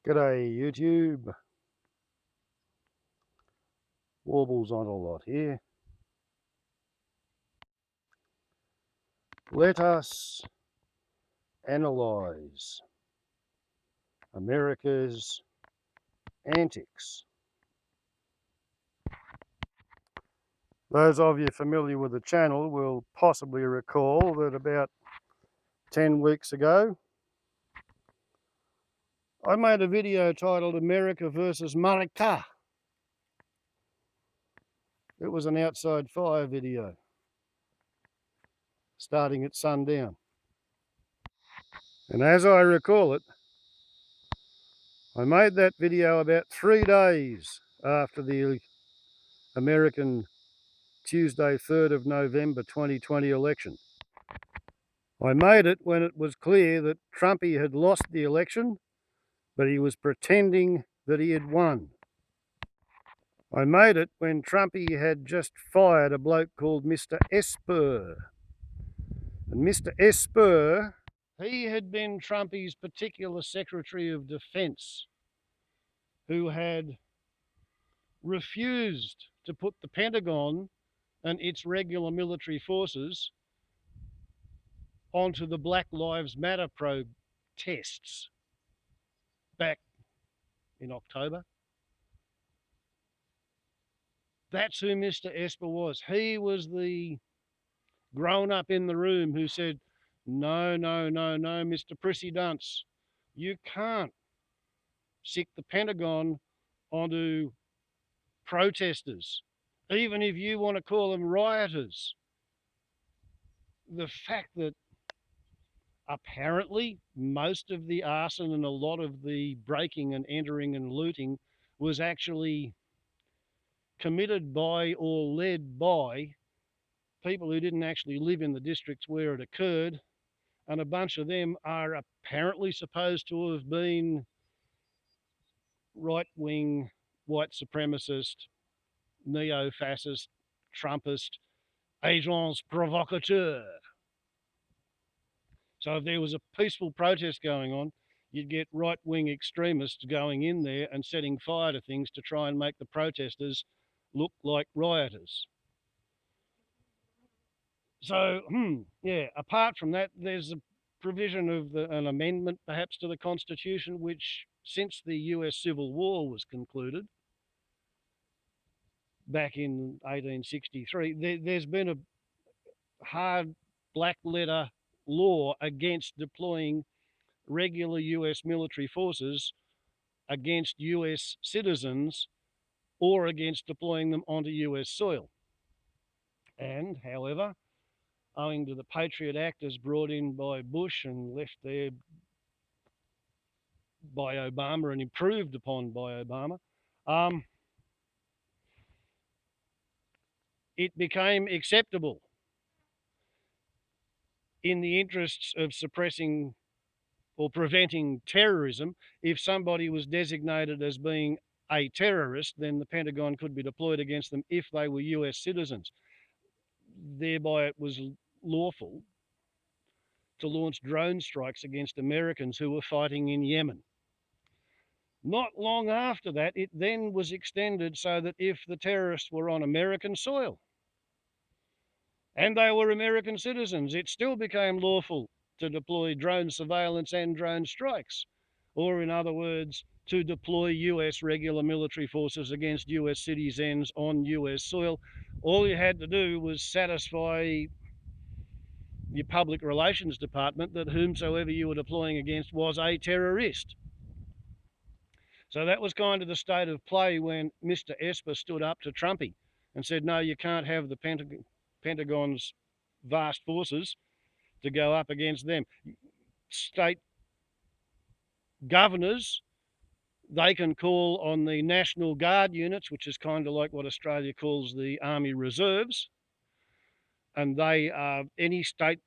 G'day YouTube, Warbles on a lot here. Let us analyse America's antics. Those of you familiar with the channel will possibly recall that about 10 weeks ago I made a video titled America versus MurriKa. It was an outside fire video starting at sundown. And as I recall it, I made that video about 3 days after the American Tuesday, 3rd of November 2020 election. I made it when it was clear that Trumpy had lost the election, but he was pretending that he had won. I made it when Trumpy had just fired a bloke called Mr. Esper. And Mr. Esper, he had been Trumpy's particular Secretary of Defense, who had refused to put the Pentagon and its regular military forces onto the Black Lives Matter protests back in October. That's who Mr. Esper was. He was the grown-up in the room who said, no, Mr. Prissy Dunce, you can't sick the Pentagon onto protesters, even if you want to call them rioters. The fact that apparently most of the arson and a lot of the breaking and entering and looting was actually committed by or led by people who didn't actually live in the districts where it occurred, and a bunch of them are apparently supposed to have been right-wing, white supremacist, neo-fascist, Trumpist, agents provocateurs. So if there was a peaceful protest going on, you'd get right-wing extremists going in there and setting fire to things to try and make the protesters look like rioters. So, yeah, apart from that, there's a provision of an amendment perhaps to the Constitution, which since the US Civil War was concluded back in 1863, there's been a hard black letter law against deploying regular US military forces against US citizens or against deploying them onto US soil. And, however, owing to the Patriot Act as brought in by Bush and left there by Obama and improved upon by Obama, it became acceptable in the interests of suppressing or preventing terrorism. If somebody was designated as being a terrorist, then the Pentagon could be deployed against them if they were US citizens. Thereby it was lawful to launch drone strikes against Americans who were fighting in Yemen. Not long after that, it then was extended so that if the terrorists were on American soil and they were American citizens, it still became lawful to deploy drone surveillance and drone strikes, or in other words, to deploy US regular military forces against US citizens on US soil. All you had to do was satisfy your public relations department that whomsoever you were deploying against was a terrorist. So that was kind of the state of play when Mr. Esper stood up to Trumpy and said, no, you can't have the Pentagon's vast forces to go up against them. State governors, they can call on the National Guard units, which is kind of like what Australia calls the Army Reserves. And they are, any state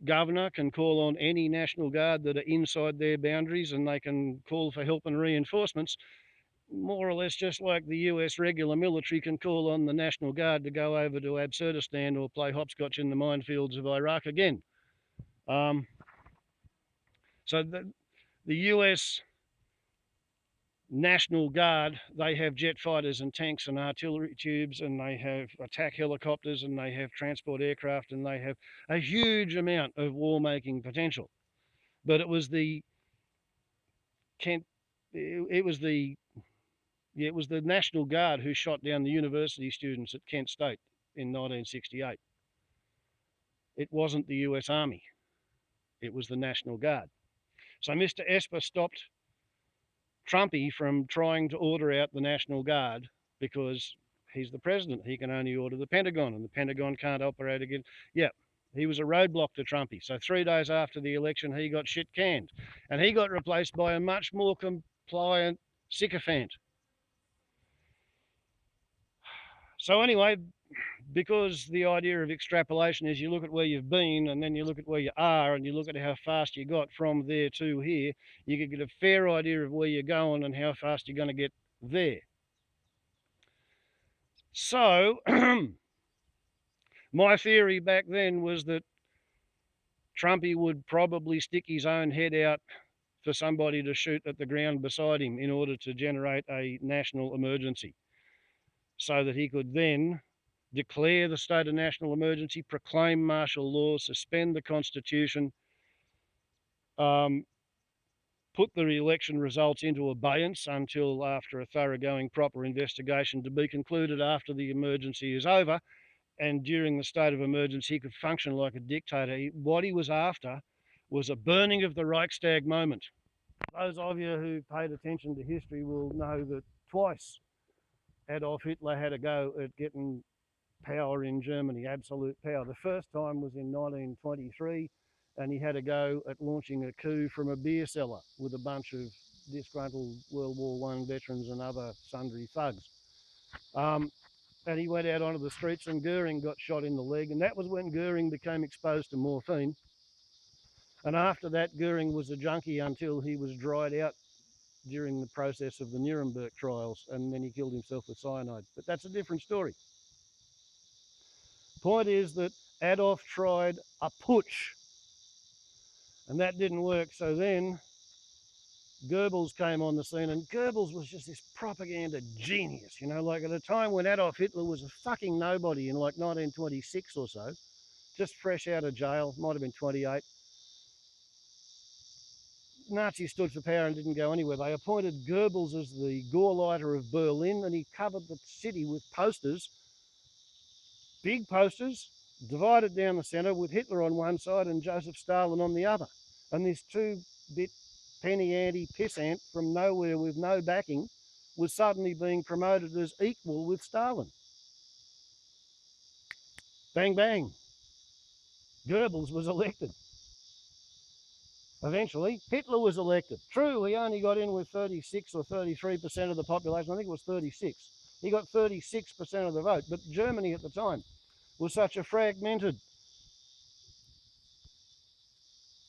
governor can call on any National Guard that are inside their boundaries, and they can call for help and reinforcements, more or less just like the US regular military can call on the National Guard to go over to Absurdistan or play hopscotch in the minefields of Iraq again. So the US National Guard, they have jet fighters and tanks and artillery tubes, and they have attack helicopters, and they have transport aircraft, and they have a huge amount of war-making potential. But it was the National Guard who shot down the university students at Kent State in 1968. It wasn't the US Army. It was the National Guard. So Mr. Esper stopped Trumpy from trying to order out the National Guard because he's the president. He can only order the Pentagon, and the Pentagon can't operate again. Yeah, he was a roadblock to Trumpy. So 3 days after the election, he got shit canned, and he got replaced by a much more compliant sycophant. So anyway, because the idea of extrapolation is you look at where you've been and then you look at where you are and you look at how fast you got from there to here, you can get a fair idea of where you're going and how fast you're going to get there. So my theory back then was that Trumpy would probably stick his own head out for somebody to shoot at the ground beside him in order to generate a national emergency, so that he could then declare the state of national emergency, proclaim martial law, suspend the Constitution, put the election results into abeyance until after a thoroughgoing proper investigation, to be concluded after the emergency is over. And during the state of emergency, he could function like a dictator. What he was after was a burning of the Reichstag moment. Those of you who paid attention to history will know that twice Adolf Hitler had a go at getting power in Germany, absolute power. The first time was in 1923, and he had a go at launching a coup from a beer cellar with a bunch of disgruntled World War I veterans and other sundry thugs. And he went out onto the streets, and Goering got shot in the leg, and that was when Goering became exposed to morphine. And after that, Goering was a junkie until he was dried out during the process of the Nuremberg trials, and then he killed himself with cyanide. But that's a different story. Point is that Adolf tried a putsch, and that didn't work. So then Goebbels came on the scene, and Goebbels was just this propaganda genius, you know, like at a time when Adolf Hitler was a fucking nobody in like 1926 or so, just fresh out of jail, might have been 28. Nazis stood for power and didn't go anywhere. They appointed Goebbels as the Gauleiter of Berlin, and he covered the city with posters, big posters, divided down the centre with Hitler on one side and Joseph Stalin on the other. And this 2-bit penny-ante pissant from nowhere with no backing was suddenly being promoted as equal with Stalin. Bang, bang. Goebbels was elected. Eventually, Hitler was elected. True, he only got in with 36 or 33% of the population. I think it was 36. He got 36% of the vote. But Germany at the time was such a fragmented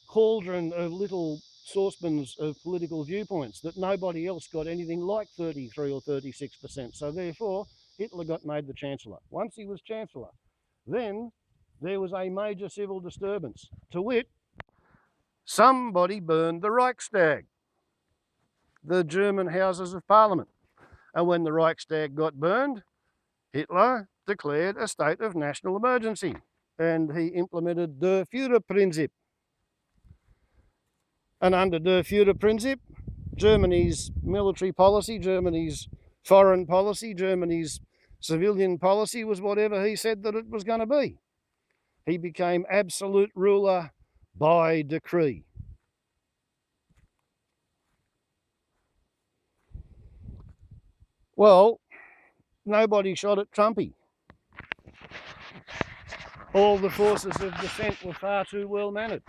cauldron of little saucepans of political viewpoints that nobody else got anything like 33 or 36%. So therefore, Hitler got made the Chancellor. Once he was Chancellor, then there was a major civil disturbance, to wit, somebody burned the Reichstag, the German Houses of Parliament. And when the Reichstag got burned, Hitler declared a state of national emergency, and he implemented Der Führerprinzip. And under Der Führerprinzip, Germany's military policy, Germany's foreign policy, Germany's civilian policy was whatever he said that it was going to be. He became absolute ruler by decree. Well, nobody shot at Trumpy. All the forces of defence were far too well mannered.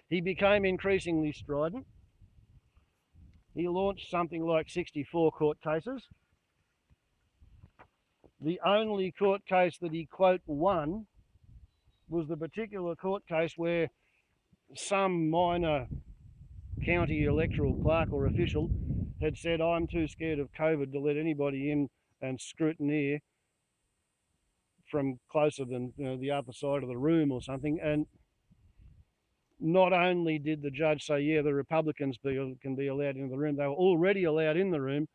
He became increasingly strident. He launched something like 64 court cases. The only court case that he, quote, won was the particular court case where some minor county electoral clerk or official had said, I'm too scared of COVID to let anybody in and scrutineer from closer than the other side of the room or something. And not only did the judge say, yeah, the Republicans can be allowed into the room, they were already allowed in the room.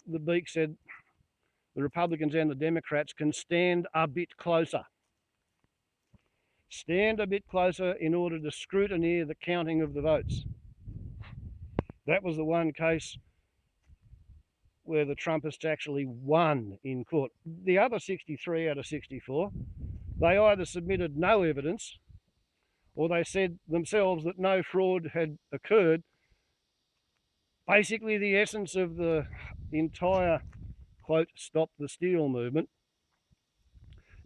The Beak said the Republicans and the Democrats can stand a bit closer. Stand a bit closer in order to scrutineer the counting of the votes. That was the one case where the Trumpists actually won in court. The other 63 out of 64, they either submitted no evidence or they said themselves that no fraud had occurred. Basically, the essence of the entire, quote, stop the steal movement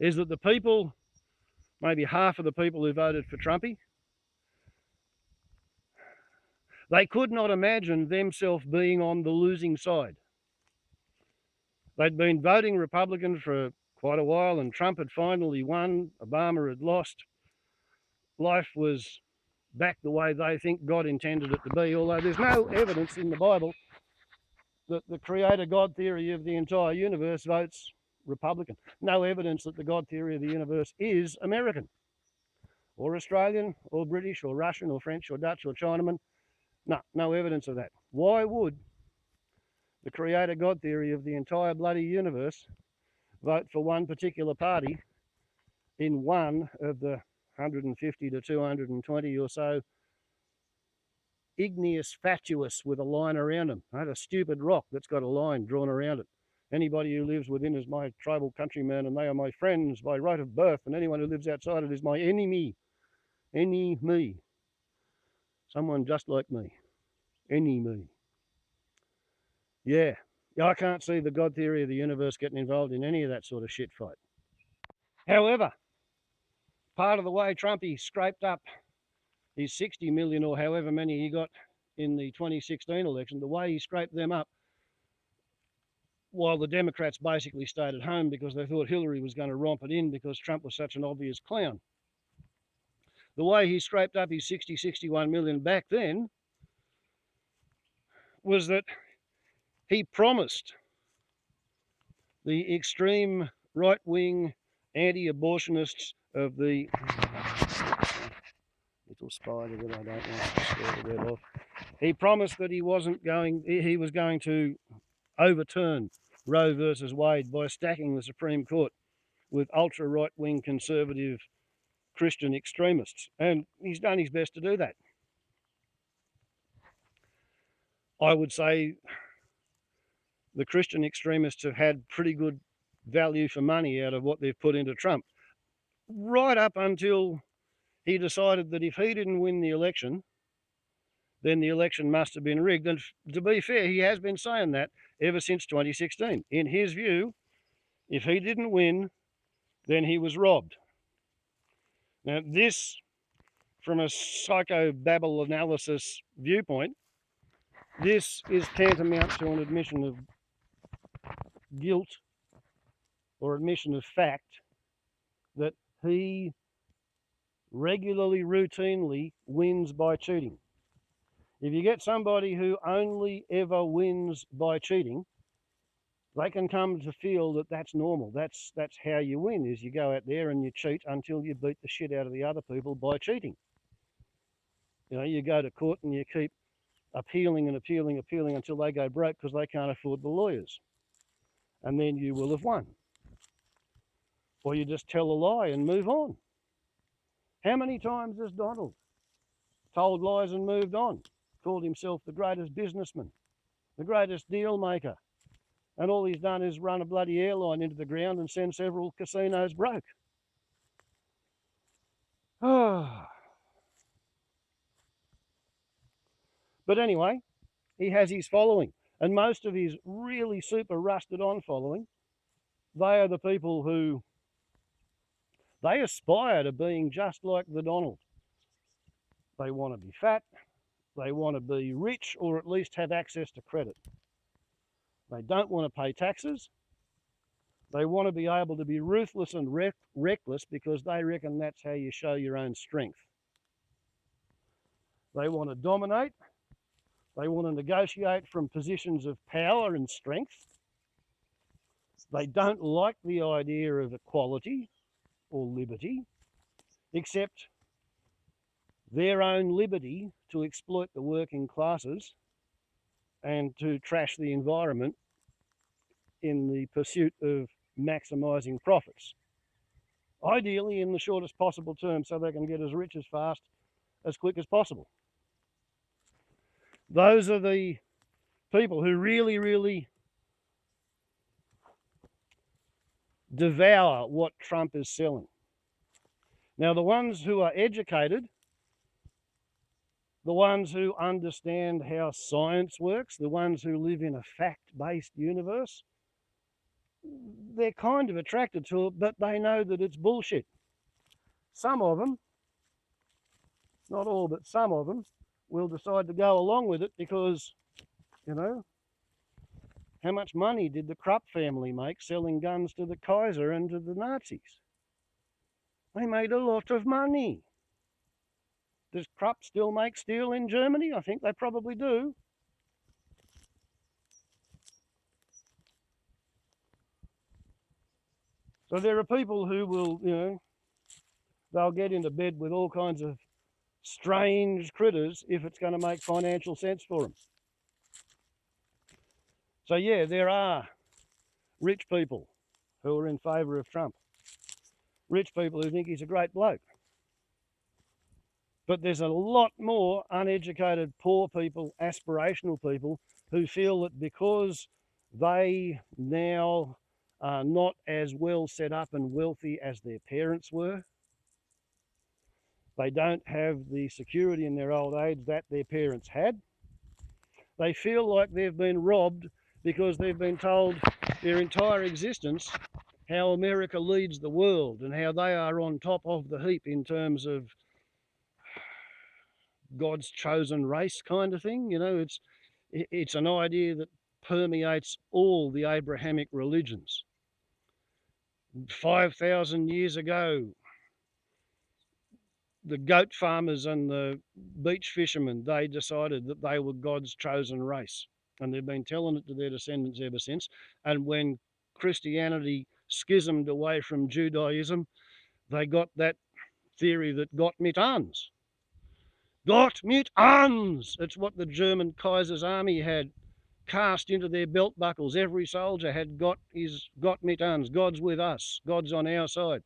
is that the people, maybe half of the people who voted for Trumpy, they could not imagine themselves being on the losing side. They'd been voting Republican for quite a while, and Trump had finally won, Obama had lost. Life was back the way they think God intended it to be, although there's no evidence in the Bible that the creator-God theory of the entire universe votes Republican. No evidence that the God theory of the universe is American, or Australian, or British, or Russian, or French, or Dutch, or Chinaman. No evidence of that. Why would the creator-God theory of the entire bloody universe vote for one particular party in one of the 150 to 220 or so igneous fatuous with a line around them? I had a stupid rock that's got a line drawn around it. Anybody who lives within is my tribal countrymen, and they are my friends by right of birth, and anyone who lives outside it is my enemy. Enemy. Someone just like me. Enemy. Yeah, I can't see the God theory of the universe getting involved in any of that sort of shit fight. However, part of the way Trumpy scraped up his 60 million or however many he got in the 2016 election, the way he scraped them up while the Democrats basically stayed at home because they thought Hillary was going to romp it in because Trump was such an obvious clown. The way he scraped up his 61 million back then was that he promised the extreme right-wing anti-abortionists of the little spider that I don't want to scare the dead off. He promised that he was going to overturn Roe versus Wade by stacking the Supreme Court with ultra right-wing conservative Christian extremists, and he's done his best to do that. I would say the Christian extremists have had pretty good value for money out of what they've put into Trump, right up until he decided that if he didn't win the election, then the election must have been rigged. And to be fair, he has been saying that ever since 2016. In his view, if he didn't win, then he was robbed. Now, this, from a psychobabble analysis viewpoint, this is tantamount to an admission of guilt or admission of fact that he regularly, routinely wins by cheating. If you get somebody who only ever wins by cheating, they can come to feel that that's normal. That's how you win, is you go out there and you cheat until you beat the shit out of the other people by cheating. You know, you go to court and you keep appealing and appealing until they go broke because they can't afford the lawyers. And then you will have won. Or you just tell a lie and move on. How many times has Donald told lies and moved on? Called himself the greatest businessman, the greatest deal maker. And all he's done is run a bloody airline into the ground and send several casinos broke. But anyway, he has his following. And most of his really super rusted on following, they are the people who, they aspire to being just like the Donald. They want to be fat, they want to be rich, or at least have access to credit. They don't want to pay taxes. They want to be able to be ruthless and reckless because they reckon that's how you show your own strength. They want to dominate. They want to negotiate from positions of power and strength. They don't like the idea of equality or liberty, except their own liberty to exploit the working classes and to trash the environment in the pursuit of maximising profits. Ideally in the shortest possible term so they can get as rich as fast, as quick as possible. Those are the people who really, really devour what Trump is selling. Now, the ones who are educated, the ones who understand how science works, the ones who live in a fact-based universe, they're kind of attracted to it, but they know that it's bullshit. Some of them, not all, but some of them, will decide to go along with it because, you know, how much money did the Krupp family make selling guns to the Kaiser and to the Nazis? They made a lot of money. Does Krupp still make steel in Germany? I think they probably do. So there are people who will, you know, they'll get into bed with all kinds of strange critters if it's going to make financial sense for them. So yeah, there are rich people who are in favour of Trump. Rich people who think he's a great bloke. But there's a lot more uneducated, poor people, aspirational people who feel that because they now are not as well set up and wealthy as their parents were, they don't have the security in their old age that their parents had. They feel like they've been robbed because they've been told their entire existence how America leads the world and how they are on top of the heap in terms of God's chosen race kind of thing. You know, it's an idea that permeates all the Abrahamic religions. 5,000 years ago, the goat farmers and the beach fishermen, they decided that they were God's chosen race. And they've been telling it to their descendants ever since. And when Christianity schismed away from Judaism, they got that theory that Gott mit uns. Gott mit uns! It's what the German Kaiser's army had cast into their belt buckles. Every soldier had Gott mit uns. God's with us. God's on our side.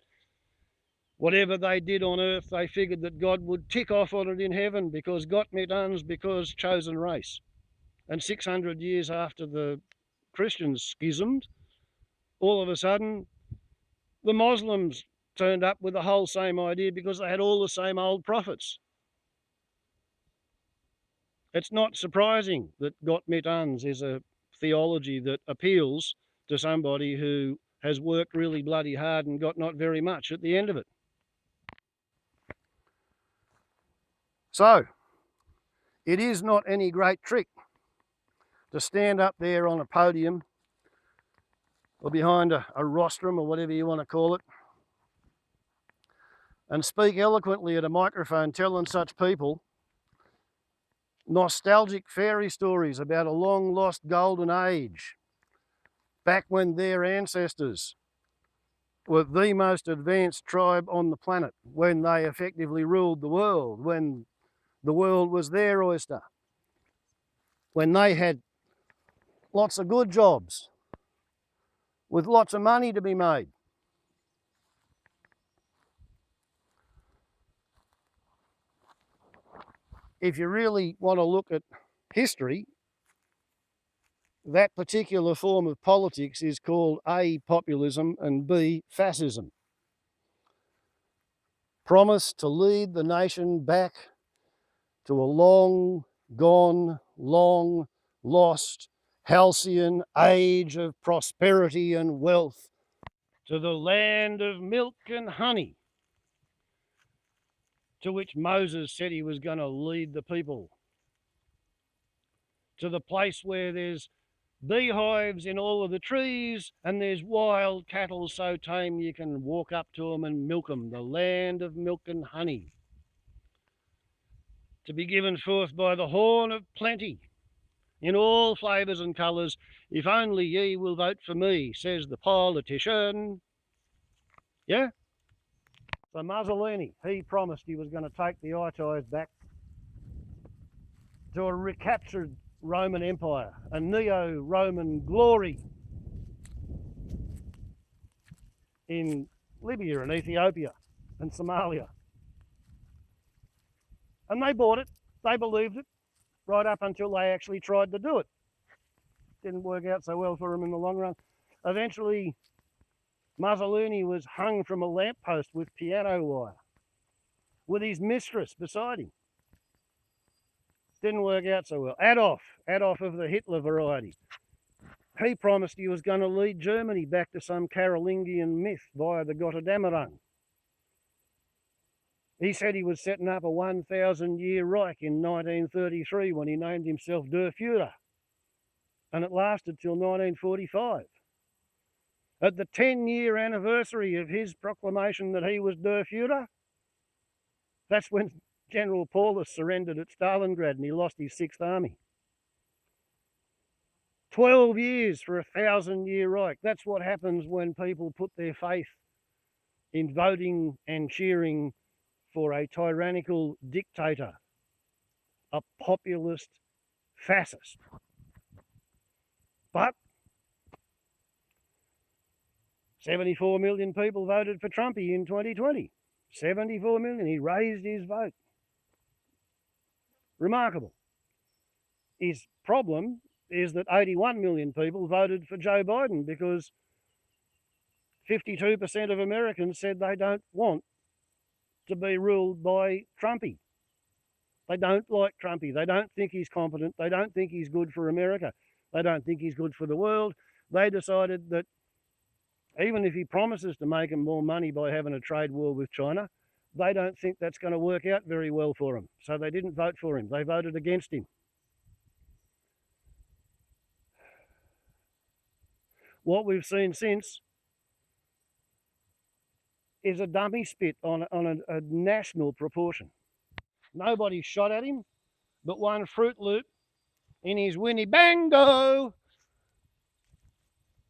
Whatever they did on earth, they figured that God would tick off on it in heaven because Gott mit uns, because chosen race. And 600 years after the Christians schismed, all of a sudden, the Muslims turned up with the whole same idea because they had all the same old prophets. It's not surprising that Gott mit uns is a theology that appeals to somebody who has worked really bloody hard and got not very much at the end of it. So, it is not any great trick to stand up there on a podium or behind a rostrum or whatever you want to call it and speak eloquently at a microphone telling such people nostalgic fairy stories about a long lost golden age back when their ancestors were the most advanced tribe on the planet, when they effectively ruled the world, when the world was their oyster, when they had lots of good jobs with lots of money to be made. If you really want to look at history, that particular form of politics is called A, populism, and B, fascism. Promise to lead the nation back to a long gone, long lost, halcyon age of prosperity and wealth, to the land of milk and honey, to which Moses said he was going to lead the people, to the place where there's beehives in all of the trees and there's wild cattle so tame you can walk up to them and milk them, the land of milk and honey, to be given forth by the horn of plenty in all flavours and colours. If only ye will vote for me, says the politician. Yeah? So Mussolini, he promised he was going to take the eye ties back to a recaptured Roman Empire, a neo-Roman glory in Libya and Ethiopia and Somalia. And they bought it, they believed it, right up until they actually tried to do it. Didn't work out so well for them in the long run. Eventually, Mussolini was hung from a lamppost with piano wire, with his mistress beside him. Didn't work out so well. Adolf of the Hitler variety. He promised he was going to lead Germany back to some Carolingian myth via the Gotterdammerung. He said he was setting up a 1,000-year Reich in 1933 when he named himself Der Führer, and it lasted till 1945. At the 10-year anniversary of his proclamation that he was Der Führer, that's when General Paulus surrendered at Stalingrad and he lost his 6th Army. 12 years for a 1,000-year Reich. That's what happens when people put their faith in voting and cheering for a tyrannical dictator, a populist fascist. But 74 million people voted for Trumpy in 2020. 74 million. He raised his vote. Remarkable. His problem is that 81 million people voted for Joe Biden because 52% of Americans said they don't want to be ruled by Trumpy. They don't like Trumpy. They don't think he's competent. They don't think he's good for America. They don't think he's good for the world. They decided that even if he promises to make them more money by having a trade war with China, they don't think that's going to work out very well for him. So they didn't vote for him. They voted against him. What we've seen since is a dummy spit on a national proportion. Nobody shot at him, but one Fruit Loop in his Winnebago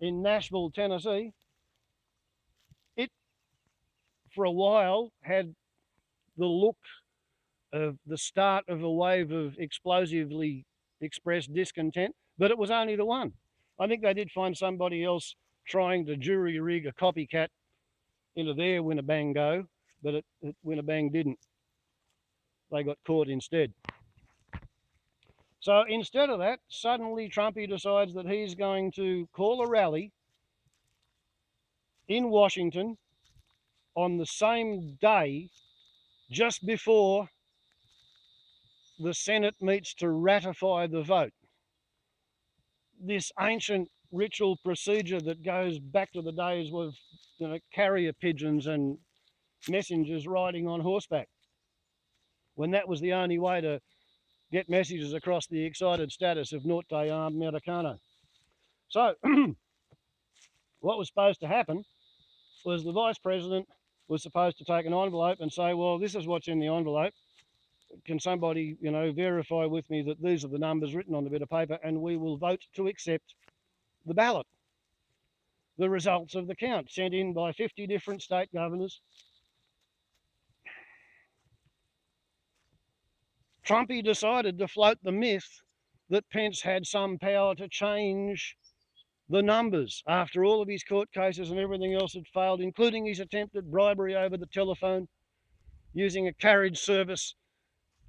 in Nashville, Tennessee, it for a while had the look of the start of a wave of explosively expressed discontent, but it was only the one. I think they did find somebody else trying to jury rig a copycat into their Winnebago, but it Winnebang didn't. They got caught instead. So instead of that, suddenly Trumpy decides that he's going to call a rally in Washington on the same day, just before the Senate meets to ratify the vote. This ancient ritual procedure that goes back to the days of carrier pigeons and messengers riding on horseback, when that was the only way to get messages across the excited status of Norte Americano. So what was supposed to happen was the Vice President was supposed to take an envelope and say, well, this is what's in the envelope. Can somebody, verify with me that these are the numbers written on the bit of paper, and we will vote to accept the ballot. The results of the count sent in by 50 different state governors. Trumpy decided to float the myth that Pence had some power to change the numbers after all of his court cases and everything else had failed, including his attempt at bribery over the telephone using a carriage service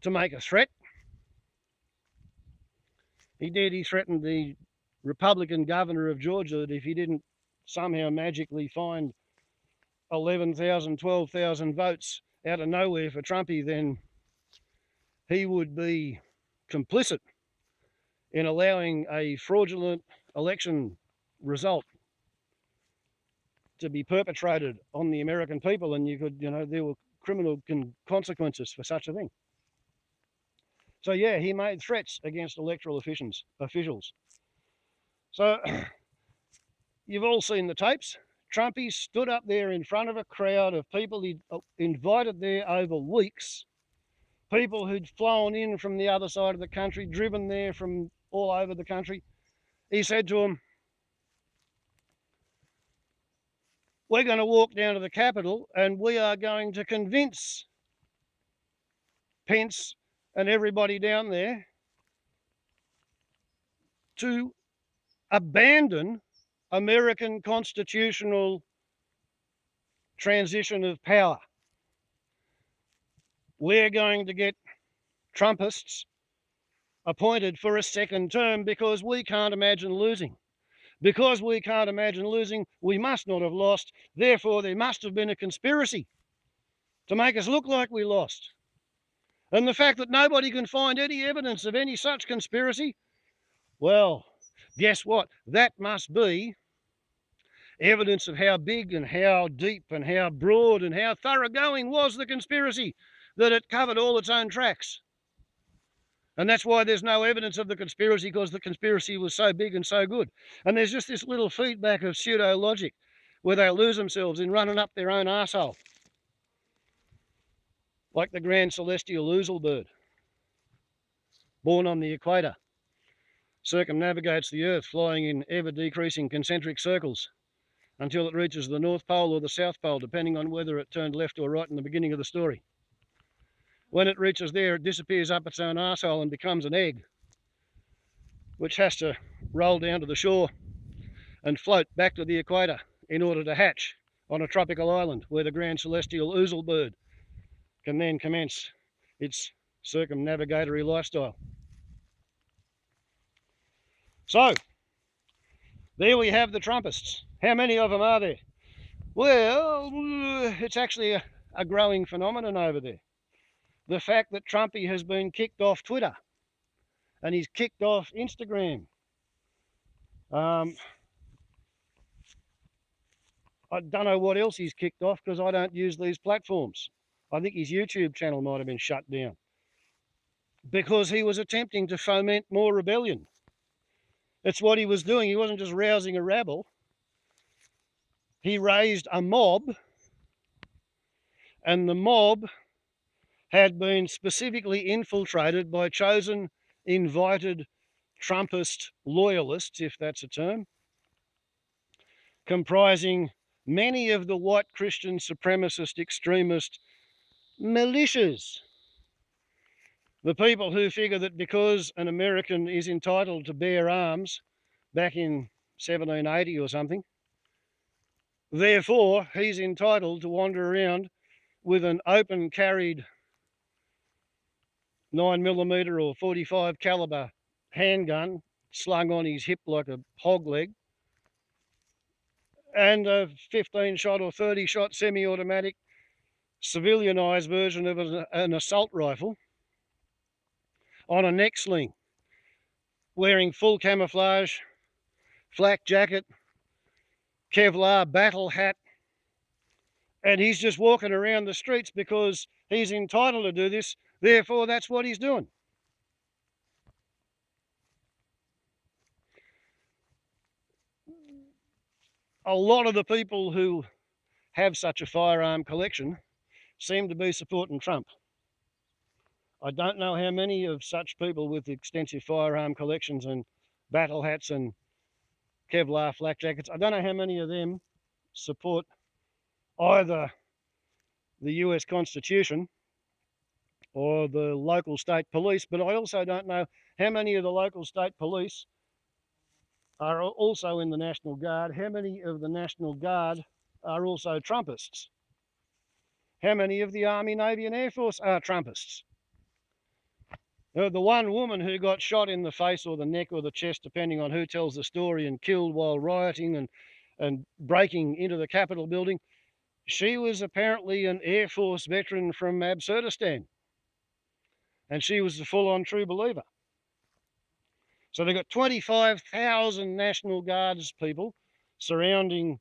to make a threat. He threatened the Republican governor of Georgia that if he didn't somehow magically find 11,000, 12,000 votes out of nowhere for Trumpy, then he would be complicit in allowing a fraudulent election result to be perpetrated on the American people, and there were criminal consequences for such a thing. So yeah, he made threats against electoral officials. So you've all seen the tapes. Trumpy stood up there in front of a crowd of people he'd invited there over weeks, people who'd flown in from the other side of the country, driven there from all over the country. He said to them, We're going to walk down to the Capitol and we are going to convince Pence and everybody down there to abandon American constitutional transition of power. We're going to get Trumpists appointed for a second term because we can't imagine losing. Because we can't imagine losing, we must not have lost. Therefore, there must have been a conspiracy to make us look like we lost. And the fact that nobody can find any evidence of any such conspiracy, well, guess what? That must be evidence of how big and how deep and how broad and how thoroughgoing was the conspiracy, that it covered all its own tracks. And that's why there's no evidence of the conspiracy, because the conspiracy was so big and so good. And there's just this little feedback of pseudo logic where they lose themselves in running up their own arsehole. Like the grand celestial ouzel bird, born on the equator, circumnavigates the Earth, flying in ever-decreasing concentric circles until it reaches the North Pole or the South Pole, depending on whether it turned left or right in the beginning of the story. When it reaches there, it disappears up its own arsehole and becomes an egg, which has to roll down to the shore and float back to the equator in order to hatch on a tropical island where the grand celestial ouzel bird can then commence its circumnavigatory lifestyle. So, there we have the Trumpists. How many of them are there? Well, it's actually a growing phenomenon over there. The fact that Trumpy has been kicked off Twitter and he's kicked off Instagram. I don't know what else he's kicked off because I don't use these platforms. I think his YouTube channel might have been shut down because he was attempting to foment more rebellion. It's what he was doing. He wasn't just rousing a rabble. He raised a mob, and the mob had been specifically infiltrated by chosen, invited Trumpist loyalists, if that's a term, comprising many of the white Christian supremacist extremist militias. The people who figure that because an American is entitled to bear arms back in 1780 or something, therefore he's entitled to wander around with an open carried 9mm or 45 caliber handgun slung on his hip like a hog leg, and a 15-shot or 30-shot semi-automatic civilianized version of an assault rifle on a neck sling, wearing full camouflage, flak jacket, Kevlar battle hat, and he's just walking around the streets because he's entitled to do this, therefore that's what he's doing. A lot of the people who have such a firearm collection seem to be supporting Trump. I don't know how many of such people with extensive firearm collections and battle hats and Kevlar flak jackets, I don't know how many of them support either the US Constitution or the local state police, but I also don't know how many of the local state police are also in the National Guard, how many of the National Guard are also Trumpists, how many of the Army, Navy and Air Force are Trumpists. The one woman who got shot in the face or the neck or the chest, depending on who tells the story, and killed while rioting and breaking into the Capitol building, she was apparently an Air Force veteran from Absurdistan, and she was a full-on true believer. So they've got 25,000 National Guards people surrounding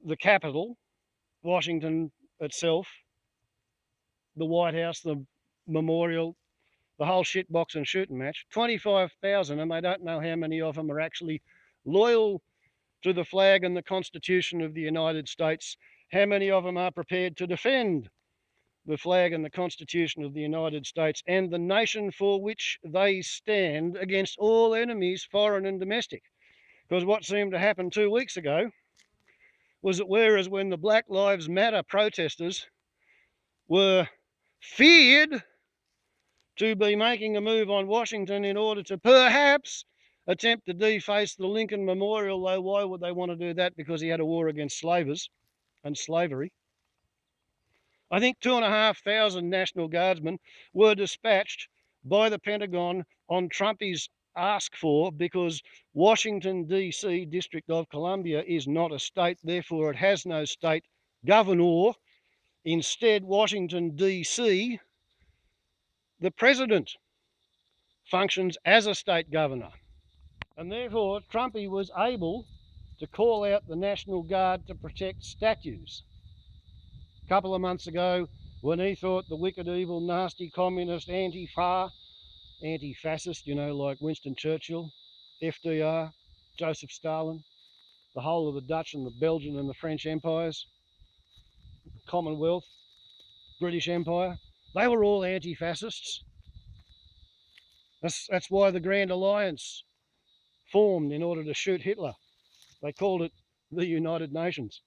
the Capitol, Washington itself, the White House, the memorial, the whole shitbox and shooting match. 25,000, and they don't know how many of them are actually loyal to the flag and the Constitution of the United States. How many of them are prepared to defend the flag and the Constitution of the United States and the nation for which they stand against all enemies, foreign and domestic? Because what seemed to happen 2 weeks ago was that whereas when the Black Lives Matter protesters were feared to be making a move on Washington in order to perhaps attempt to deface the Lincoln Memorial, though why would they want to do that? Because he had a war against slavers and slavery. I think 2,500 National Guardsmen were dispatched by the Pentagon on Trumpy's ask for, because Washington, D.C., District of Columbia, is not a state, therefore it has no state governor. Instead, Washington, D.C., the president, functions as a state governor. And therefore, Trumpy was able to call out the National Guard to protect statues. A couple of months ago, when he thought the wicked, evil, nasty, communist, anti-fascist, like Winston Churchill, FDR, Joseph Stalin, the whole of the Dutch and the Belgian and the French empires, Commonwealth, British Empire, they were all anti-fascists. That's why the Grand Alliance formed in order to shoot Hitler. They called it the United Nations.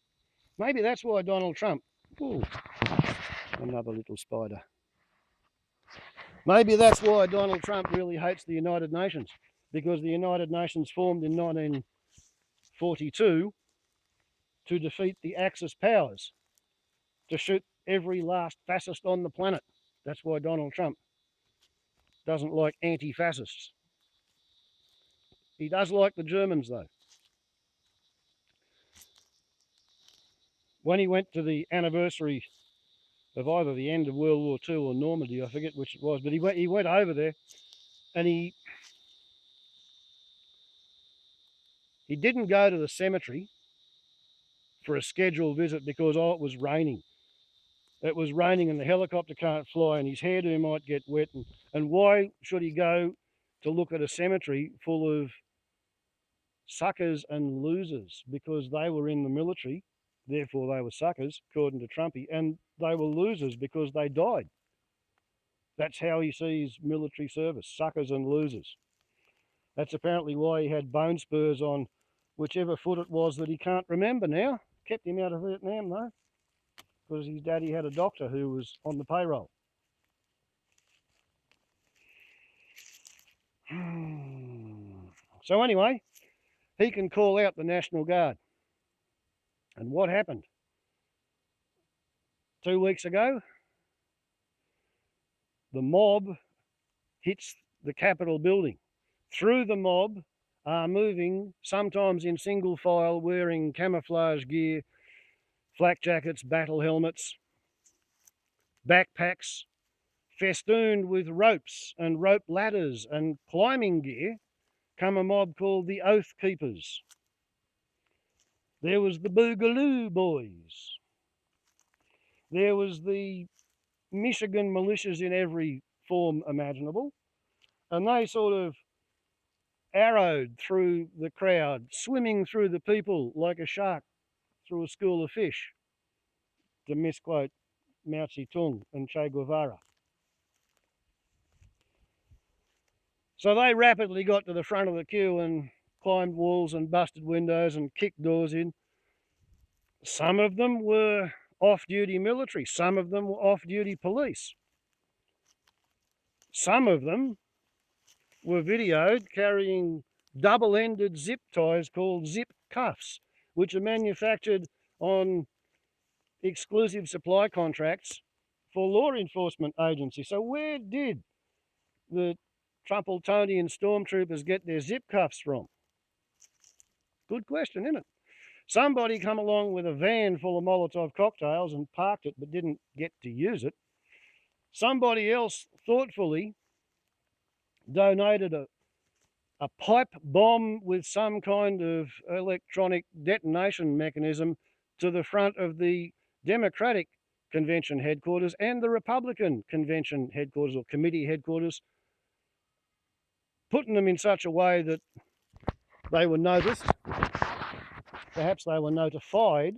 Maybe that's why Donald Trump... Ooh, another little spider. Maybe that's why Donald Trump really hates the United Nations, because the United Nations formed in 1942 to defeat the Axis powers, to shoot every last fascist on the planet. That's why Donald Trump doesn't like anti-fascists. He does like the Germans, though. When he went to the anniversary of either the end of World War II or Normandy, I forget which it was, but he went over there, and he didn't go to the cemetery for a scheduled visit because, it was raining. It was raining and the helicopter can't fly and his hairdo might get wet. And why should he go to look at a cemetery full of suckers and losers? Because they were in the military, therefore they were suckers, according to Trumpy, and they were losers because they died. That's how he sees military service, suckers and losers. That's apparently why he had bone spurs on whichever foot it was that he can't remember now. Kept him out of Vietnam, though, because his daddy had a doctor who was on the payroll. So anyway, he can call out the National Guard. And what happened? 2 weeks ago, the mob hits the Capitol building. Through the mob are moving, sometimes in single file, wearing camouflage gear, flak jackets, battle helmets, backpacks, festooned with ropes and rope ladders and climbing gear, come a mob called the Oath Keepers. There was the Boogaloo Boys. There was the Michigan militias in every form imaginable. And they sort of arrowed through the crowd, swimming through the people like a shark through a school of fish, to misquote Mao Zedong and Che Guevara. So they rapidly got to the front of the queue and climbed walls and busted windows and kicked doors in. Some of them were off-duty military. Some of them were off-duty police. Some of them were videoed carrying double-ended zip ties called zip cuffs, which are manufactured on exclusive supply contracts for law enforcement agencies. So where did the Trumpletonian stormtroopers get their zip cuffs from? Good question, isn't it? Somebody come along with a van full of Molotov cocktails and parked it but didn't get to use it. Somebody else thoughtfully donated a pipe bomb with some kind of electronic detonation mechanism to the front of the Democratic convention headquarters and the Republican convention headquarters or committee headquarters, putting them in such a way that they were noticed. Perhaps they were notified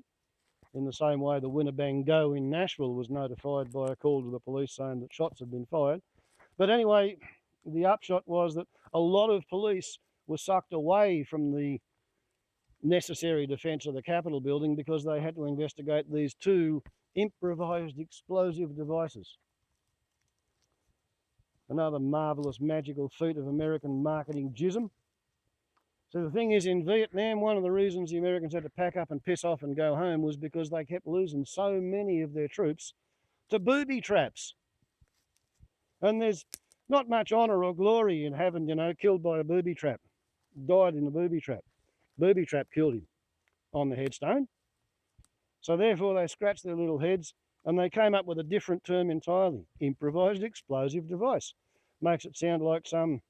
in the same way the Winnebago in Nashville was notified by a call to the police saying that shots had been fired. But anyway, the upshot was that a lot of police were sucked away from the necessary defence of the Capitol building because they had to investigate these 2 improvised explosive devices. Another marvellous magical feat of American marketing jism. So the thing is, in Vietnam, one of the reasons the Americans had to pack up and piss off and go home was because they kept losing so many of their troops to booby traps. And there's not much honour or glory in having, killed by a booby trap, died in a booby trap. Booby trap killed him on the headstone. So therefore they scratched their little heads and they came up with a different term entirely, improvised explosive device. Makes it sound like some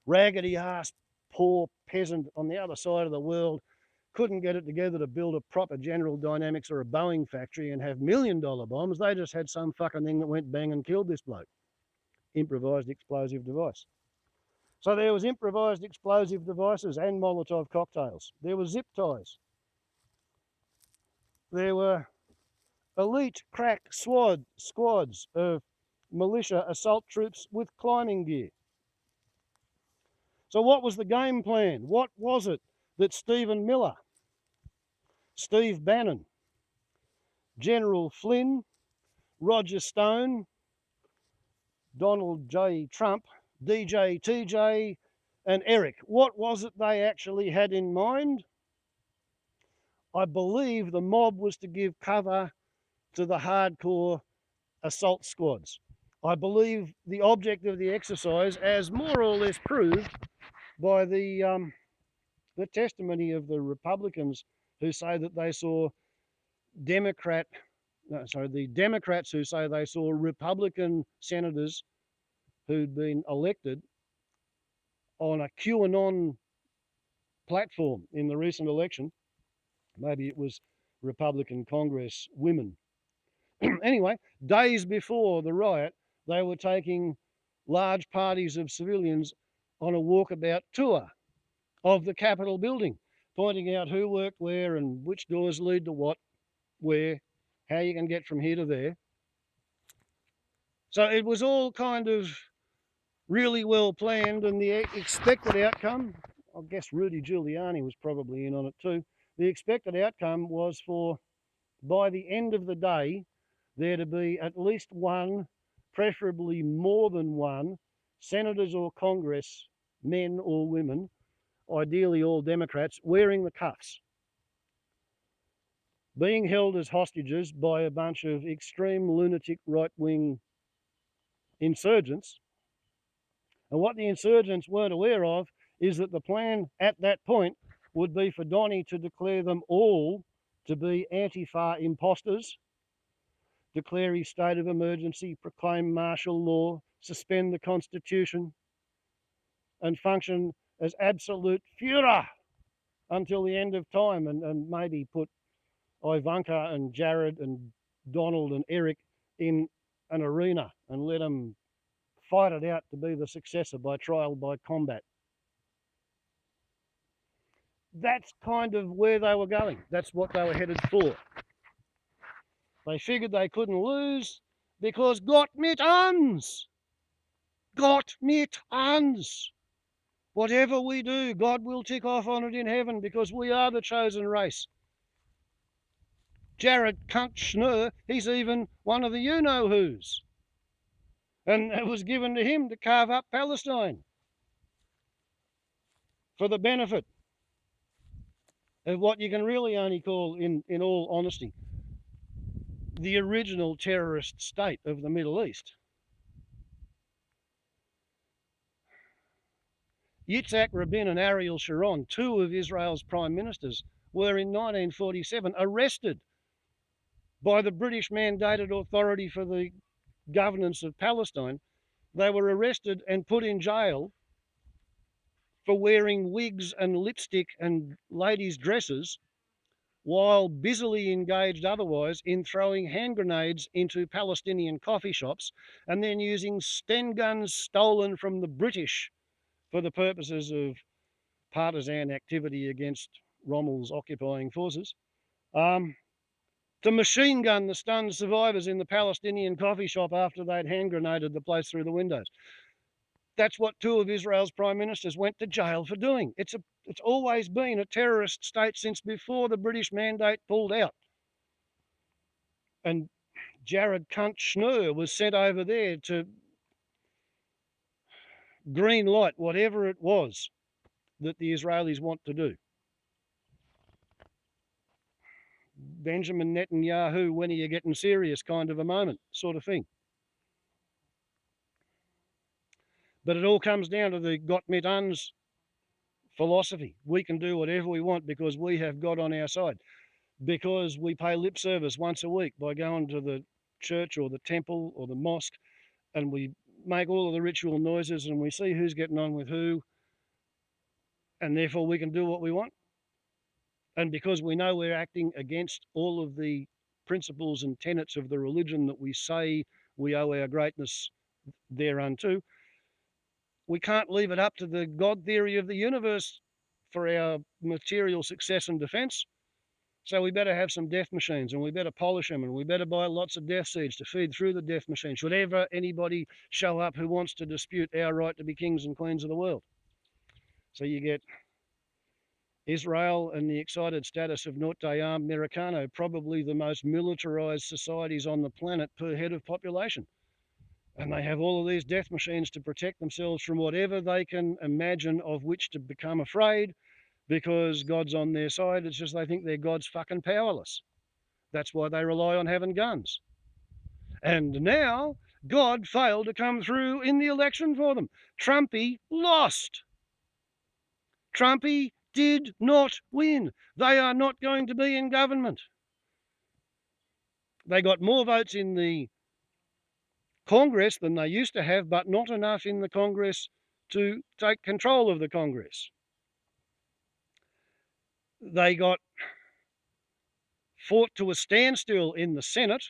raggedy ass poor peasant on the other side of the world couldn't get it together to build a proper General Dynamics or a Boeing factory and have $1 million bombs. They just had some fucking thing that went bang and killed this bloke. Improvised explosive device. So there was improvised explosive devices and Molotov cocktails. There were zip ties. There were elite crack squads of militia assault troops with climbing gear. So what was the game plan? What was it that Stephen Miller, Steve Bannon, General Flynn, Roger Stone, Donald J. Trump, DJ TJ, and Eric, what was it they actually had in mind? I believe the mob was to give cover to the hardcore assault squads. I believe the object of the exercise, as more or less proved by the testimony of the Republicans who say that they saw the Democrats who say they saw Republican senators who'd been elected on a QAnon platform in the recent election. Maybe it was Republican Congress women. Anyway, days before the riot, they were taking large parties of civilians on a walkabout tour of the Capitol building, pointing out who worked where and which doors lead to what, where, how you can get from here to there. So it was all kind of really well planned, and the expected outcome, I guess Rudy Giuliani was probably in on it too, the expected outcome was for, by the end of the day, there to be at least one, preferably more than one, senators or Congress, men or women, ideally all Democrats, wearing the cuffs, being held as hostages by a bunch of extreme lunatic right-wing insurgents. And what the insurgents weren't aware of is that the plan at that point would be for Donnie to declare them all to be Antifa imposters, declare his state of emergency, proclaim martial law, suspend the Constitution, and function as absolute Führer until the end of time, and maybe put Ivanka and Jared and Donald and Eric in an arena and let them fight it out to be the successor by trial by combat. That's kind of where they were going. That's what they were headed for. They figured they couldn't lose because Gott mit uns. Gott mit uns. Whatever we do, God will tick off on it in heaven because we are the chosen race. Jared Cunt Schnur, he's even one of the you-know-whos. And it was given to him to carve up Palestine for the benefit of what you can really only call, in all honesty, the original terrorist state of the Middle East. Yitzhak Rabin and Ariel Sharon, 2 of Israel's prime ministers, were in 1947 arrested by the British mandated authority for the governance of Palestine. They were arrested and put in jail for wearing wigs and lipstick and ladies' dresses while busily engaged otherwise in throwing hand grenades into Palestinian coffee shops and then using Sten guns stolen from the British for the purposes of partisan activity against Rommel's occupying forces, to machine gun the stunned survivors in the Palestinian coffee shop after they'd hand grenaded the place through the windows. That's what two of Israel's prime ministers went to jail for doing. It's always been a terrorist state since before the British mandate pulled out. And Jared Cunt Schnur was sent over there to green light whatever it was that the Israelis want to do. Benjamin Netanyahu, when are you getting serious kind of a moment, sort of thing. But it all comes down to the Gott mit uns philosophy. We can do whatever we want because we have God on our side. Because we pay lip service once a week by going to the church or the temple or the mosque, and we make all of the ritual noises and we see who's getting on with who, and therefore we can do what we want. And because we know we're acting against all of the principles and tenets of the religion that we say we owe our greatness thereunto, we can't leave it up to the God theory of the universe for our material success and defense. So we better have some death machines, and we better polish them, and we better buy lots of death seeds to feed through the death machine should ever anybody show up who wants to dispute our right to be kings and queens of the world. So you get Israel and the excited status of Norte Americano, probably the most militarized societies on the planet per head of population. And they have all of these death machines to protect themselves from whatever they can imagine of which to become afraid, because God's on their side. It's just they think their God's fucking powerless. That's why they rely on having guns. And now God failed to come through in the election for them. Trumpy lost. Trumpy did not win. They are not going to be in government. They got more votes in the Congress than they used to have, but not enough in the Congress to take control of the Congress. They got fought to a standstill in the Senate,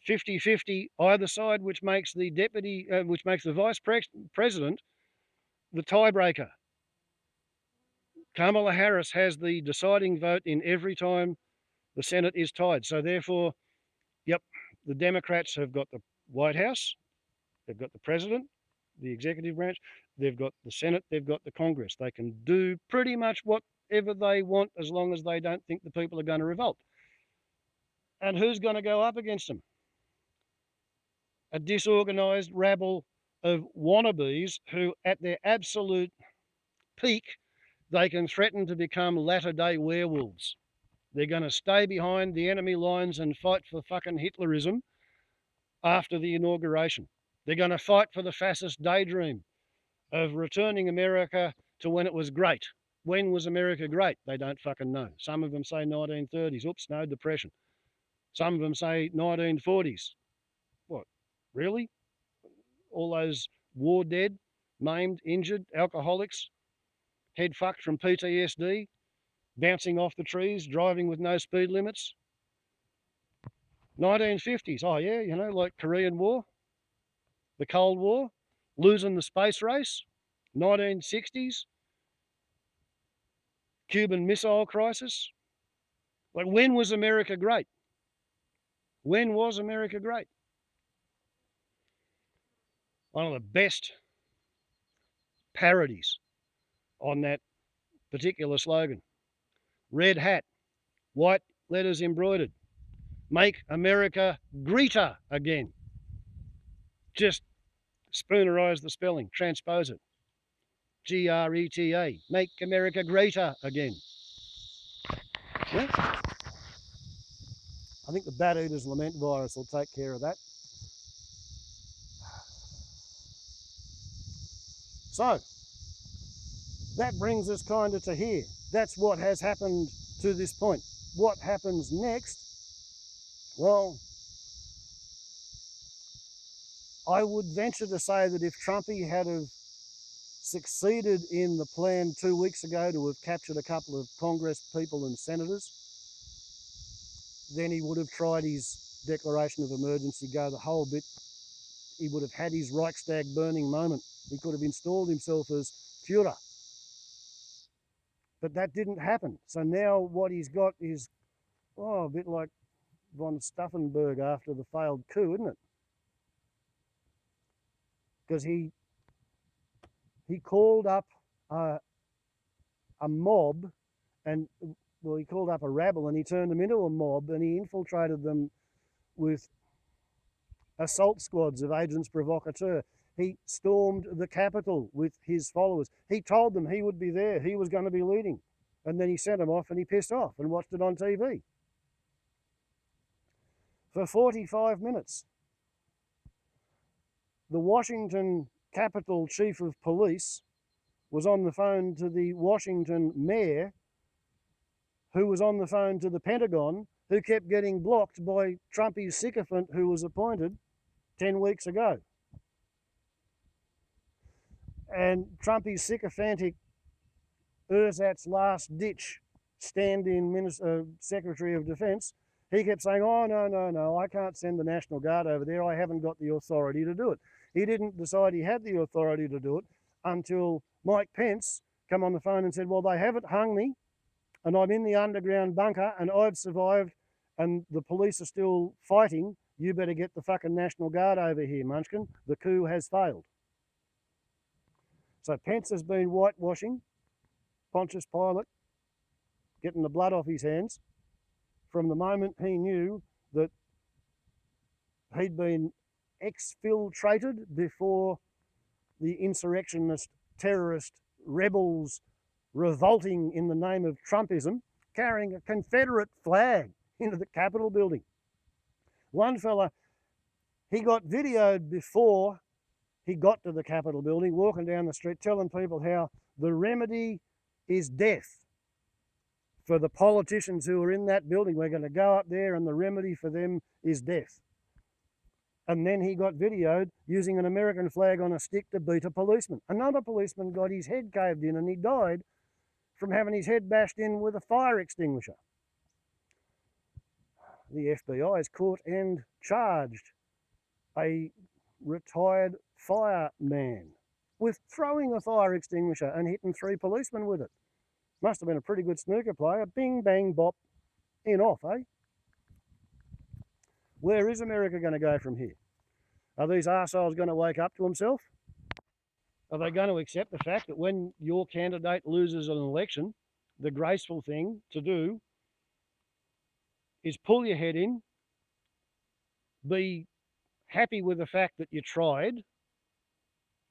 50-50 either side, which makes the vice president the tiebreaker. Kamala Harris has the deciding vote in every time the Senate is tied. So therefore, yep, the Democrats have got the White House, they've got the president, the executive branch, they've got the Senate, they've got the Congress. They can do pretty much whatever they want as long as they don't think the people are going to revolt. And who's going to go up against them? A disorganized rabble of wannabes who, at their absolute peak, they can threaten to become latter-day werewolves. They're going to stay behind the enemy lines and fight for fucking Hitlerism after the inauguration. They're going to fight for the fascist daydream of returning America to when it was great. When was America great? They don't fucking know. Some of them say 1930s. Oops, no, Depression. Some of them say 1940s. What, really? All those war dead, maimed, injured, alcoholics, head fucked from PTSD, bouncing off the trees, driving with no speed limits. 1950s, oh yeah, you know, like Korean War, the Cold War, losing the space race. 1960s, Cuban Missile Crisis. Like, when was America great? When was America great? One of the best parodies on that particular slogan. Red hat, white letters embroidered. Make America greater again. Just spoonerize the spelling, transpose it. Greta, make America greater again. Yeah? I think the Bat Eaters Lament virus will take care of that. So, that brings us kind of to here. That's what has happened to this point. What happens next? Well, I would venture to say that if Trumpy had have succeeded in the plan 2 weeks ago to have captured a couple of Congress people and senators, then he would have tried his declaration of emergency, go the whole bit. He would have had his Reichstag burning moment. He could have installed himself as Führer. But that didn't happen. So now what he's got is, a bit like von Stauffenberg after the failed coup, isn't it? because he called up a mob, and well, he called up a rabble and he turned them into a mob, and he infiltrated them with assault squads of agents provocateurs. He stormed the Capitol with his followers. He told them he would be there, he was going to be leading. And then he sent them off and he pissed off and watched it on TV. For 45 minutes, the Washington Capitol Chief of Police was on the phone to the Washington Mayor, who was on the phone to the Pentagon, who kept getting blocked by Trumpy's sycophant who was appointed 10 weeks ago. And Trumpy's sycophantic ersatz last ditch stand-in Secretary of Defense, he kept saying, oh, no, I can't send the National Guard over there. I haven't got the authority to do it. He didn't decide he had the authority to do it until Mike Pence came on the phone and said, well, they haven't hung me and I'm in the underground bunker and I've survived and the police are still fighting. You better get the fucking National Guard over here, Munchkin. The coup has failed. So Pence has been whitewashing Pontius Pilate, getting the blood off his hands from the moment he knew that he'd been exfiltrated before the insurrectionist, terrorist rebels revolting in the name of Trumpism, carrying a Confederate flag into the Capitol building. One fella, he got videoed before he got to the Capitol building, walking down the street, telling people how the remedy is death. For the politicians who are in that building, we're going to go up there and the remedy for them is death. And then he got videoed using an American flag on a stick to beat a policeman. Another policeman got his head caved in and he died from having his head bashed in with a fire extinguisher. The FBI has caught and charged a retired fireman with throwing a fire extinguisher and hitting 3 policemen with it. Must have been a pretty good snooker player. Bing, bang, bop, in off, eh? Where is America going to go from here? Are these arseholes going to wake up to themselves? Are they going to accept the fact that when your candidate loses an election, the graceful thing to do is pull your head in, be happy with the fact that you tried,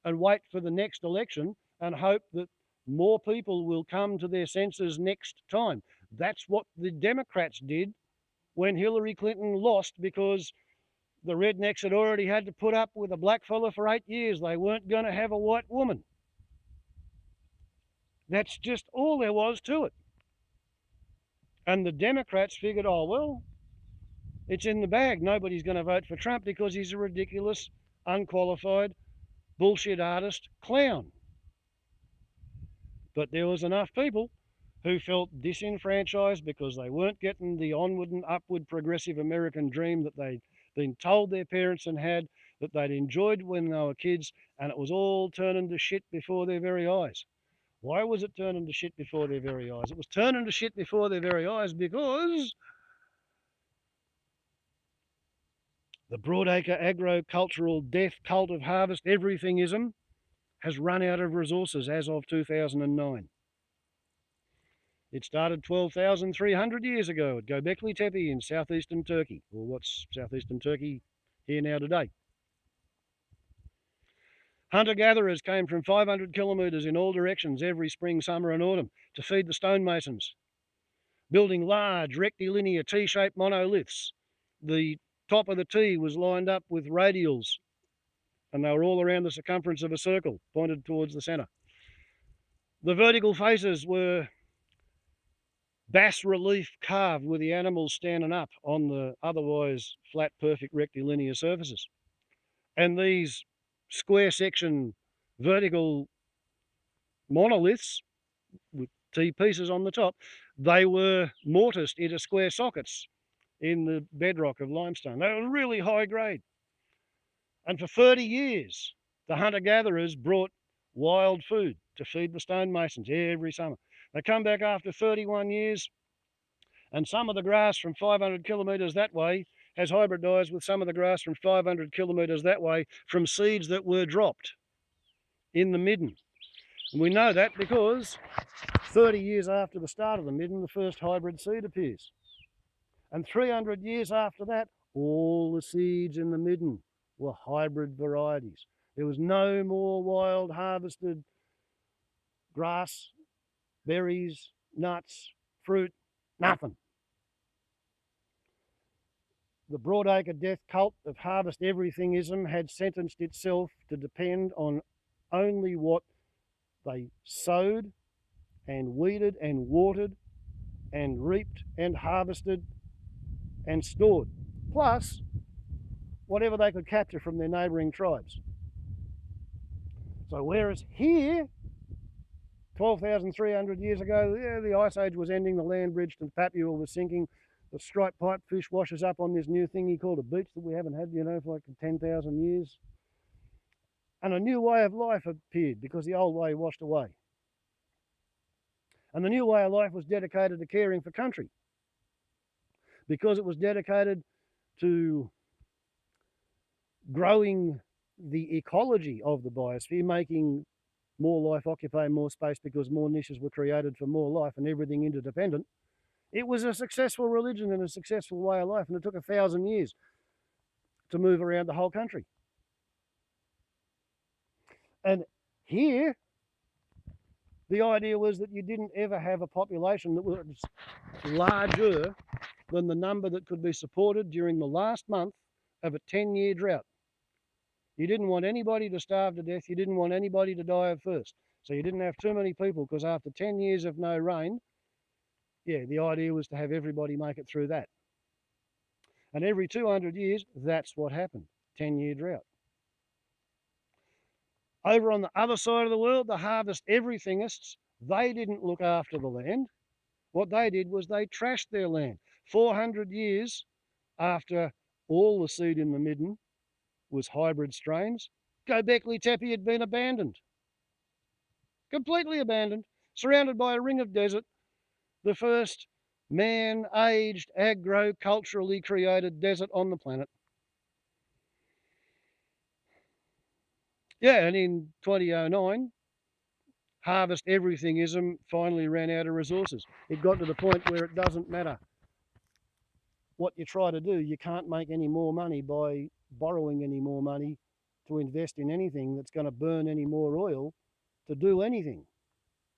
and wait for the next election and hope that more people will come to their senses next time? That's what the Democrats did when Hillary Clinton lost, because the rednecks had already had to put up with a black fella for 8 years. They weren't going to have a white woman. That's just all there was to it. And the Democrats figured, oh, well, it's in the bag. Nobody's going to vote for Trump because he's a ridiculous, unqualified, bullshit artist clown. But there was enough people who felt disenfranchised because they weren't getting the onward and upward progressive American dream that they'd been told their parents and had, that they'd enjoyed when they were kids, and it was all turning to shit before their very eyes. Why was it turning to shit before their very eyes? It was turning to shit before their very eyes because the broadacre agricultural death cult of harvest everythingism has run out of resources as of 2009. It started 12,300 years ago at Göbekli Tepe in southeastern Turkey, or what's southeastern Turkey here now today. Hunter-gatherers came from 500 kilometres in all directions every spring, summer and autumn to feed the stonemasons, building large rectilinear T-shaped monoliths. The top of the T was lined up with radials, and they were all around the circumference of a circle pointed towards the centre. The vertical faces were bas-relief carved with the animals standing up on the otherwise flat, perfect rectilinear surfaces. And these square section vertical monoliths with T pieces on the top, they were mortised into square sockets in the bedrock of limestone. They were really high grade. And for 30 years, the hunter-gatherers brought wild food to feed the stonemasons every summer. They come back after 31 years, and some of the grass from 500 kilometres that way has hybridised with some of the grass from 500 kilometres that way from seeds that were dropped in the midden. And we know that because 30 years after the start of the midden, the first hybrid seed appears. And 300 years after that, all the seeds in the midden were hybrid varieties. There was no more wild harvested grass, berries, nuts, fruit, nothing. The broadacre death cult of harvest everythingism had sentenced itself to depend on only what they sowed and weeded and watered and reaped and harvested and stored, plus whatever they could capture from their neighbouring tribes. So whereas here, 12,300 years ago, yeah, the Ice Age was ending, the land bridge to Papua was sinking, the striped pipefish washes up on this new thingy called a beach that we haven't had, for like 10,000 years. And a new way of life appeared because the old way washed away. And the new way of life was dedicated to caring for country because it was dedicated to growing the ecology of the biosphere, making more life occupy more space because more niches were created for more life and everything interdependent. It was a successful religion and a successful way of life, and it took 1,000 years to move around the whole country. And here, the idea was that you didn't ever have a population that was larger than the number that could be supported during the last month of a 10-year drought. You didn't want anybody to starve to death. You didn't want anybody to die of thirst. So you didn't have too many people because after 10 years of no rain, the idea was to have everybody make it through that. And every 200 years, that's what happened, 10-year drought. Over on the other side of the world, the harvest everythingists, they didn't look after the land. What they did was they trashed their land. 400 years after all the seed in the midden was hybrid strains, Göbekli Tepe had been abandoned. Completely abandoned, surrounded by a ring of desert, the first man-aged, agro-culturally created desert on the planet. Yeah, and in 2009, harvest everythingism finally ran out of resources. It got to the point where it doesn't matter what you try to do. You can't make any more money by borrowing any more money to invest in anything that's going to burn any more oil to do anything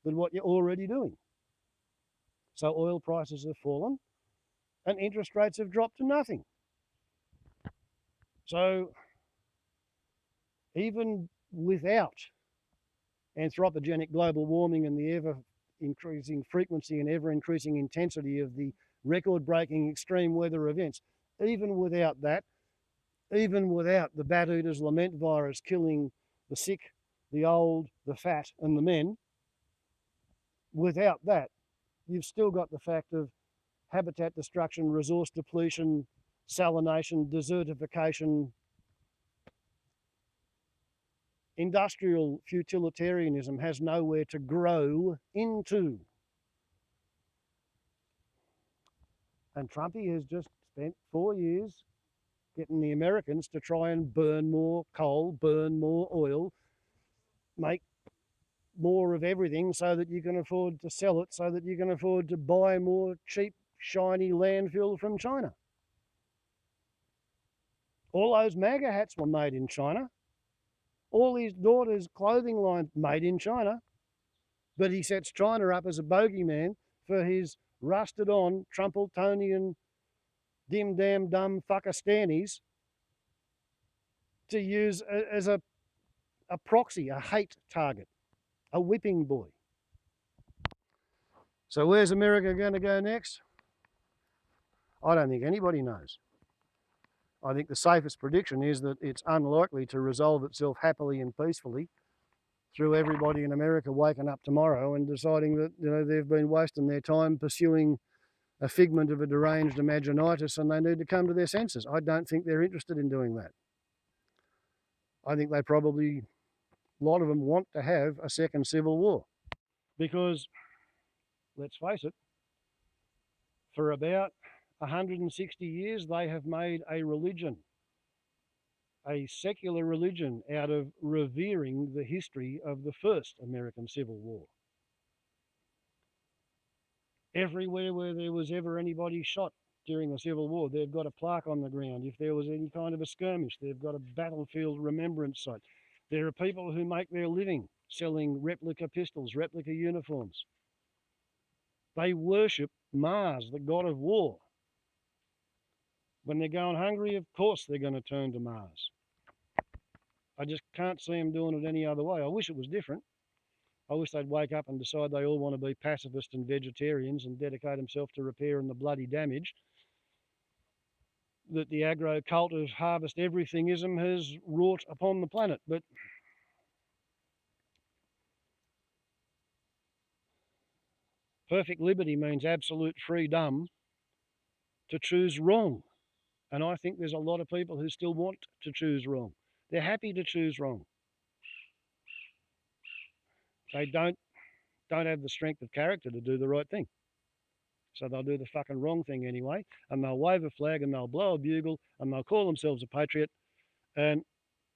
than what you're already doing. So oil prices have fallen and interest rates have dropped to nothing. So even without anthropogenic global warming and the ever-increasing frequency and ever-increasing intensity of the record-breaking extreme weather events, even without that, even without the bat eater's lament virus killing the sick, the old, the fat and the men, without that, you've still got the fact of habitat destruction, resource depletion, salination, desertification, industrial utilitarianism has nowhere to grow into. And Trumpy has just spent 4 years getting the Americans to try and burn more coal, burn more oil, make more of everything so that you can afford to sell it, so that you can afford to buy more cheap, shiny landfill from China. All those MAGA hats were made in China. All his daughter's clothing line made in China. But he sets China up as a bogeyman for his rusted on Trumpletonian dim damn dumb fuckistanis to use as a proxy, a hate target, a whipping boy. So where's America going to go next? I don't think anybody knows. I think the safest prediction is that it's unlikely to resolve itself happily and peacefully through everybody in America waking up tomorrow and deciding that they've been wasting their time pursuing a figment of a deranged imaginitis and they need to come to their senses. I don't think they're interested in doing that. I think they probably, a lot of them want to have a second civil war because, let's face it, for about 160 years, they have made a religion, a secular religion, out of revering the history of the first American Civil War. Everywhere where there was ever anybody shot during the Civil War, they've got a plaque on the ground. If there was any kind of a skirmish, they've got a battlefield remembrance site. There are people who make their living selling replica pistols, replica uniforms. They worship Mars, the god of war. When they're going hungry, of course they're going to turn to Mars. I just can't see them doing it any other way. I wish it was different. I wish they'd wake up and decide they all want to be pacifists and vegetarians and dedicate themselves to repairing the bloody damage that the agro cult of harvest everythingism has wrought upon the planet. But perfect liberty means absolute freedom to choose wrong. And I think there's a lot of people who still want to choose wrong. They're happy to choose wrong. They don't have the strength of character to do the right thing. So they'll do the fucking wrong thing anyway, and they'll wave a flag and they'll blow a bugle and they'll call themselves a patriot, and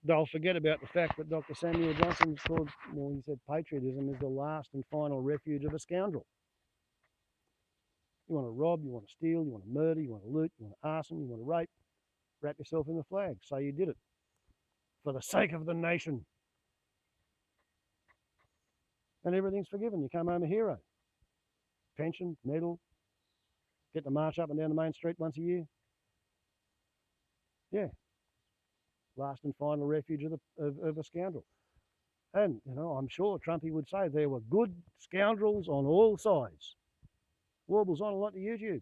they'll forget about the fact that Dr. Samuel Johnson called, well, he said patriotism is the last and final refuge of a scoundrel. You want to rob, you want to steal, you want to murder, you want to loot, you want to arson, you want to rape, wrap yourself in the flag. Say you did it for the sake of the nation. And everything's forgiven. You come home a hero. Pension, medal, get to march up and down the main street once a year. Yeah. Last and final refuge of a scoundrel. And, you know, I'm sure Trumpy would say there were good scoundrels on all sides. Warbles on a lot to YouTube.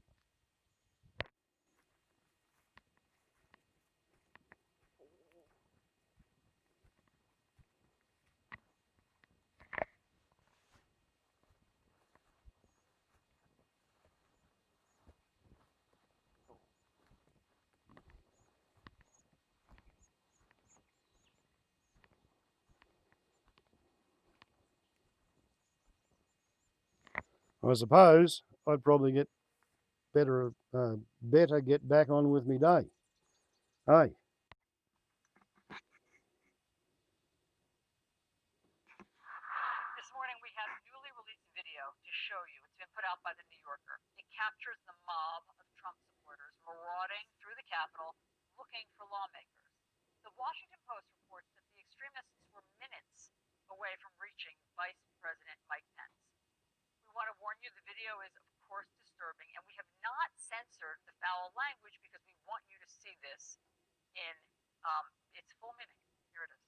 I suppose I'd probably get better get back on with me day. Hey. This morning we have newly released video to show you. It's been put out by the New Yorker. It captures the mob of Trump supporters marauding through the Capitol looking for lawmakers. The Washington Post reports that the extremists were minutes away from reaching Vice President Mike Pence. We want to warn you the video is, of course, disturbing, and we have not censored the foul language because we want you to see this in its full meaning. Here it is.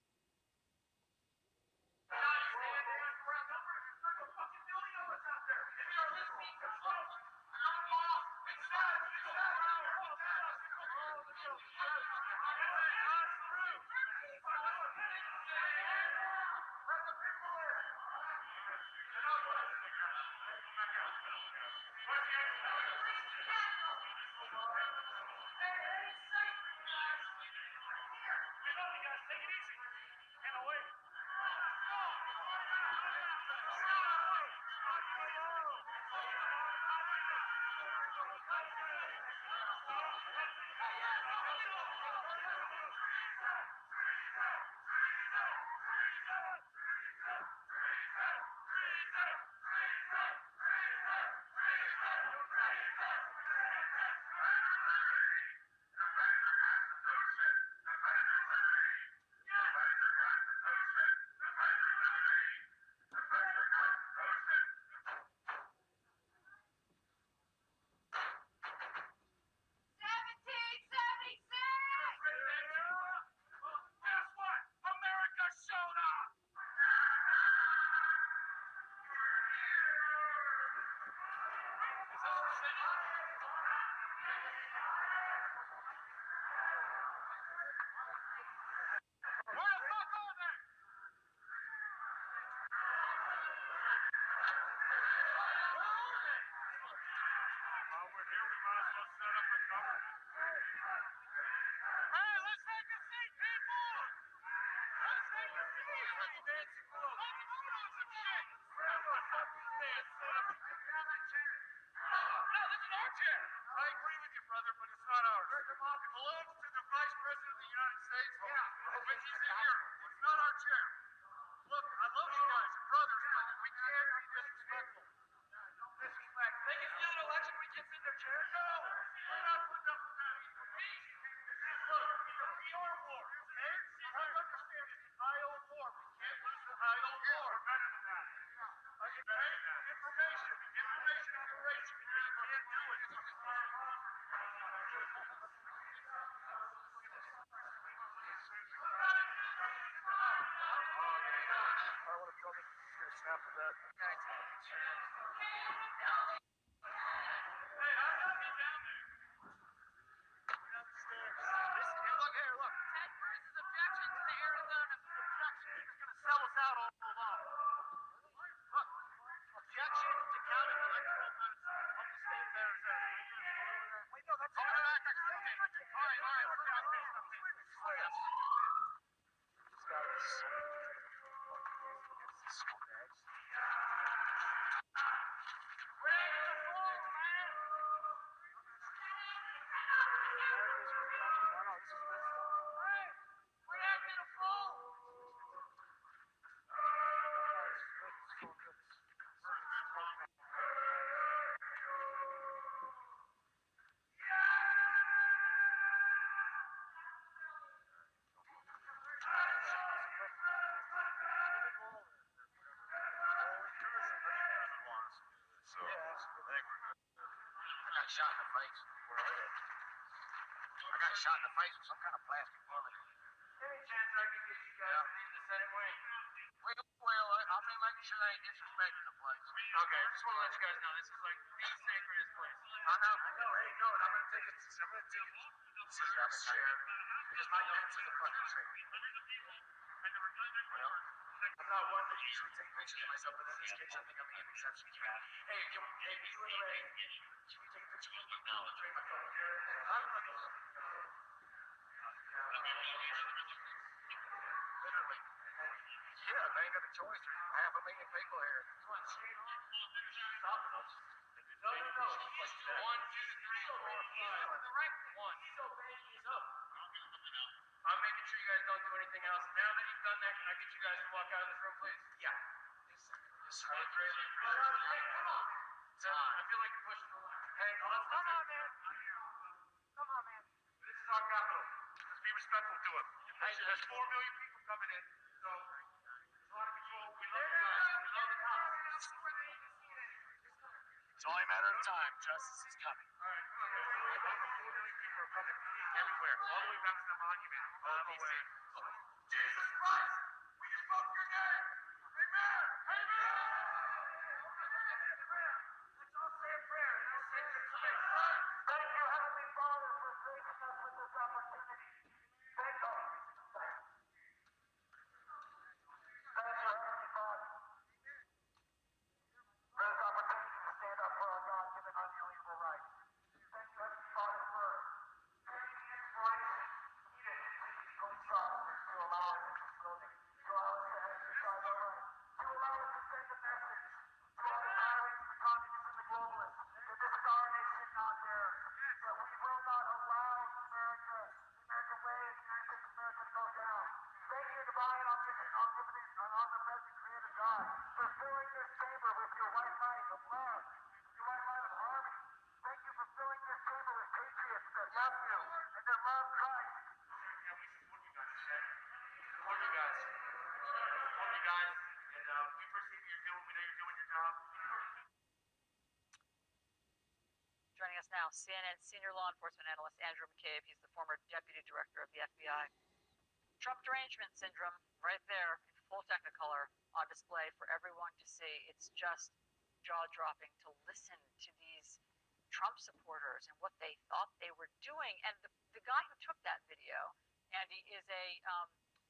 probably get a snap of that. Look here, look. Ted Cruz's objection to the Arizona objection. He's going to sell us out all along. Look, objection to counting electoral votes of the state of Arizona. Wait, no, that's all right. All right, we're done. Yes. He's got his scumbags. Bring the floor, man. We're acting a fool. So I think we're good. I got shot in the face. Where are they? I got shot in the face with some kind of plastic bullet. Any chance I can get you guys in the Senate wing? Well, I've been making sure they ain't disrespecting the place. Okay, I just want to let you guys know this is like the sacredest place. I know. Hey, no, and I'm gonna take it. I'm gonna take it. See, I'm a chair because my dance is a fucking trick. Well, I'm not one to usually take pictures of myself, but in this case, I think I'm gonna give exceptions to that. Hey, you and Ray, can we take a picture with me now? Let's take my phone. Literally. Yeah, they ain't got a choice. There's 500,000 people here. Stopping us. No. 1, 2, 3, 4, 5. He's doing the right thing. He's obeying his oath. I'm making sure you guys don't do anything else. Now that you've done that, can I get you guys to walk out of this room, please? Yeah. Yes, sir. I would greatly appreciate it. Hey, come on. I feel like you're pushing the line. Hey, come on, man. Come on, man. This is our capital. Let's be respectful to it. Hey, there's 4 million people coming in, so there's a lot of control. We love you guys. We love the cops. It's only a matter of time. Justice is coming. All right, come on, guys. Over 4 million people are coming everywhere, all the way back to the monument. All the way. Jesus Christ! We just spoke your name! Amen! Amen! Let's all say a prayer and I'll say your space. Thank you, Heavenly Father, for gracing us with this opportunity. Thank you. Thank you, Heavenly Father, for this opportunity to stand up for our God-given unalienable rights. Thank you, Heavenly Father, for giving the inspiration needed to these police officers to allow us in this building, to allow us to exercise our rights, to allow us to send a message to all the tyrants, the communists, and the globalists that this is our nation, not theirs, that we will not allow America, the American way, the United States of America to go down. Thank you, divine, omniscient, omnipotent, and omnipresent creator God, for filling this chamber with your white light of love, your white light of harmony. Thank you for filling this chamber with patriots that love you and that love Christ. Yeah, we support you guys, okay? Support you guys. Support you guys, and we appreciate what you're doing. We know you're doing your job. Joining us now, CNN senior law enforcement analyst Andrew McCabe. He's the former deputy director of the FBI. Trump derangement syndrome, right there in full technicolor, on display for everyone to see. It's just jaw-dropping to listen to these Trump supporters and what they thought they were doing. And the guy who took that video, Andy, is a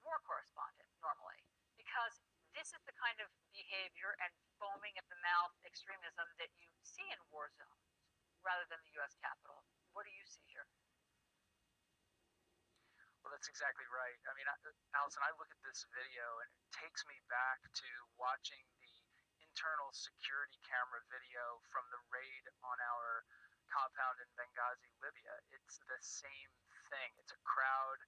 war correspondent normally, because this is the kind of behavior and foaming at the mouth extremism that you see in war zones rather than the U.S. Capitol. What do you see here? Well, that's exactly right. I mean, Allison, I look at this video and it takes me back to watching the internal security camera video from the raid on our compound in Benghazi, Libya. It's the same thing. It's a crowd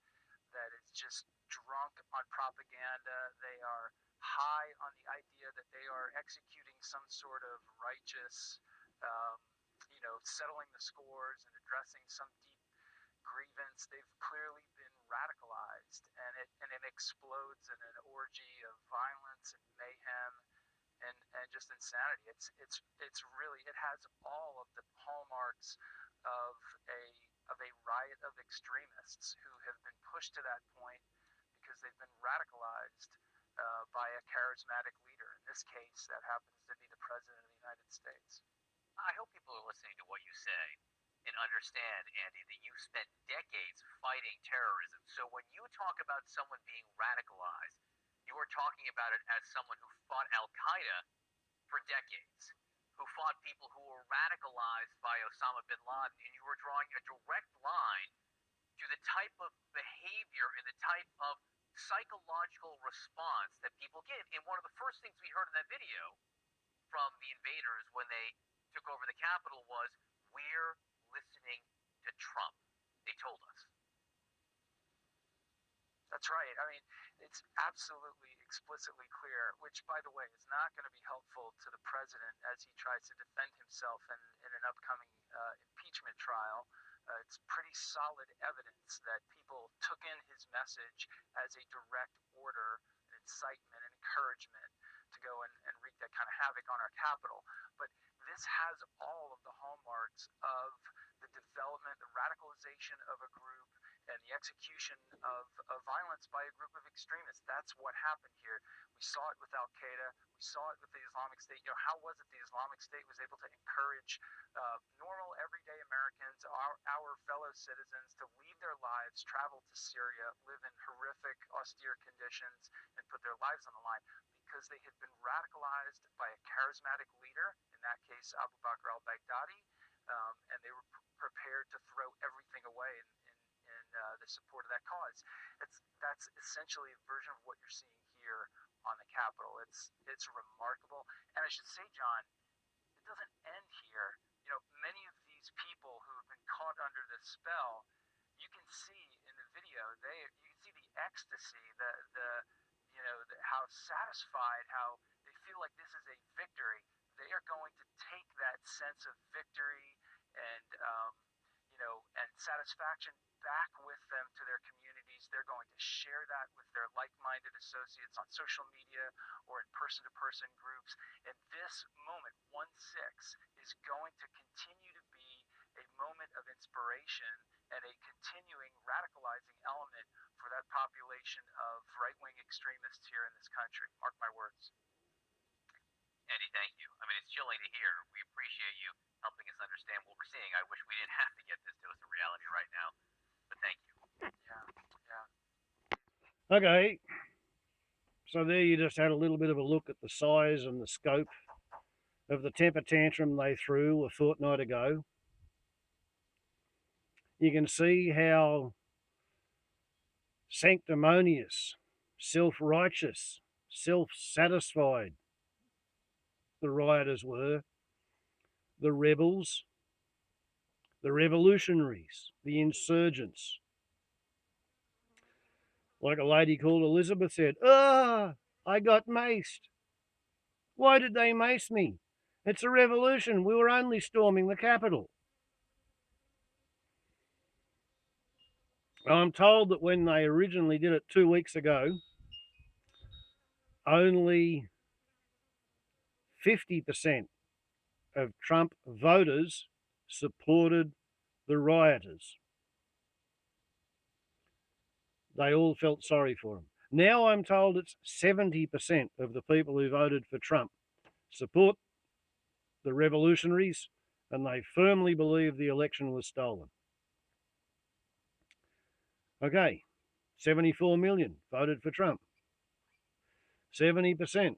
that is just drunk on propaganda. They are high on the idea that they are executing some sort of righteous, settling the scores and addressing some deep grievance. They've clearly been radicalized, and it explodes in an orgy of violence and mayhem and just insanity. It's really, it has all of the hallmarks of a riot of extremists who have been pushed to that point because they've been radicalized by a charismatic leader. In this case, that happens to be the President of the United States. I hope people are listening to what you say and understand, Andy, that you've spent decades fighting terrorism. So when you talk about someone being radicalized, you are talking about it as someone who fought Al Qaeda for decades, who fought people who were radicalized by Osama bin Laden, and you were drawing a direct line to the type of behavior and the type of psychological response that people give. And one of the first things we heard in that video from the invaders when they took over the Capitol was, "We're listening to Trump," they told us. That's right. I mean, it's absolutely explicitly clear, which, by the way, is not going to be helpful to the president as he tries to defend himself in an upcoming impeachment trial. It's pretty solid evidence that people took in his message as a direct order, an incitement, an encouragement to go and wreak that kind of havoc on our Capitol. But this has all of the hallmarks of the development, the radicalization of a group, and the execution of violence by a group of extremists. That's what happened here. We saw it with Al Qaeda. We saw it with the Islamic State. How was it the Islamic State was able to encourage normal, everyday Americans, our fellow citizens, to leave their lives, travel to Syria, live in horrific, austere conditions, and put their lives on the line because they had been radicalized by a charismatic leader, in that case Abu Bakr al-Baghdadi, and they were prepared to throw everything away in the support of that cause. That's essentially a version of what you're seeing here on the Capitol. It's remarkable, and I should say, John, it doesn't end here. Many of these people who have been caught under this spell, you can see in the video, you can see the ecstasy, how satisfied, how they feel like this is a victory. They are going to take that sense of victory and and satisfaction back with them to their communities. They're going to share that with their like-minded associates on social media or in person-to-person groups. And this moment, 1/6, is going to continue to be a moment of inspiration and a continuing radicalizing element for that population of right-wing extremists here in this country. Mark my words. Andy, thank you. I mean, it's chilling to hear. We appreciate you helping us understand what we're seeing. I wish we didn't have to get this to us in reality right now, but thank you. Yeah. Okay, so there you just had a little bit of a look at the size and the scope of the temper tantrum they threw a fortnight ago. You can see how sanctimonious, self-righteous, self-satisfied the rioters were, the rebels, the revolutionaries, the insurgents. Like a lady called Elizabeth said, I got maced. Why did they mace me? It's a revolution. We were only storming the Capitol. I'm told that when they originally did it 2 weeks ago, only 50% of Trump voters supported the rioters. They all felt sorry for him. Now I'm told it's 70% of the people who voted for Trump support the revolutionaries, and they firmly believe the election was stolen. Okay, 74 million voted for Trump. 70%.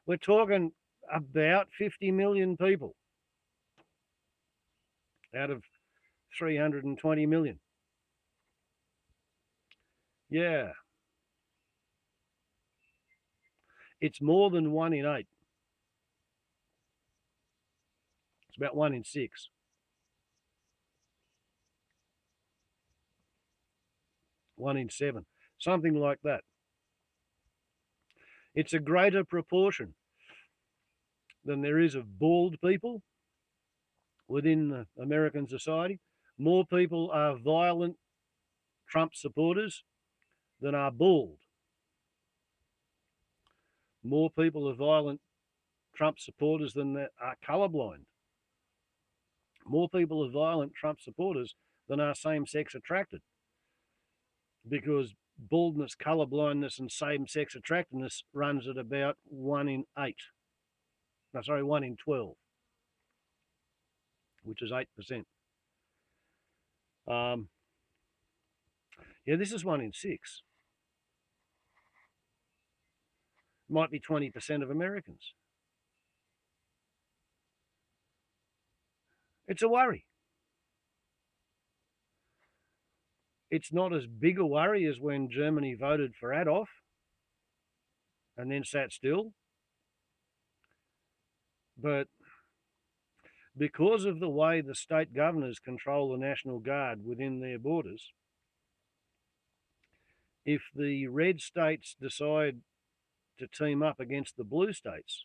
We're talking about 50 million people out of 320 million. Yeah. It's more than 1 in 8. It's about 1 in 6. One in 7. Something like that. It's a greater proportion than there is of bald people within American society. More people are violent Trump supporters than are bald. More people are violent Trump supporters than are colorblind. More people are violent Trump supporters than are same-sex attracted. Because baldness, colour blindness, and same-sex attractiveness runs at about 1 in 8. No, sorry, 1 in 12, which is 8%. Yeah, this is 1 in 6. Might be 20% of Americans. It's a worry. It's not as big a worry as when Germany voted for Adolf and then sat still. But because of the way the state governors control the National Guard within their borders, if the red states decide to team up against the blue states,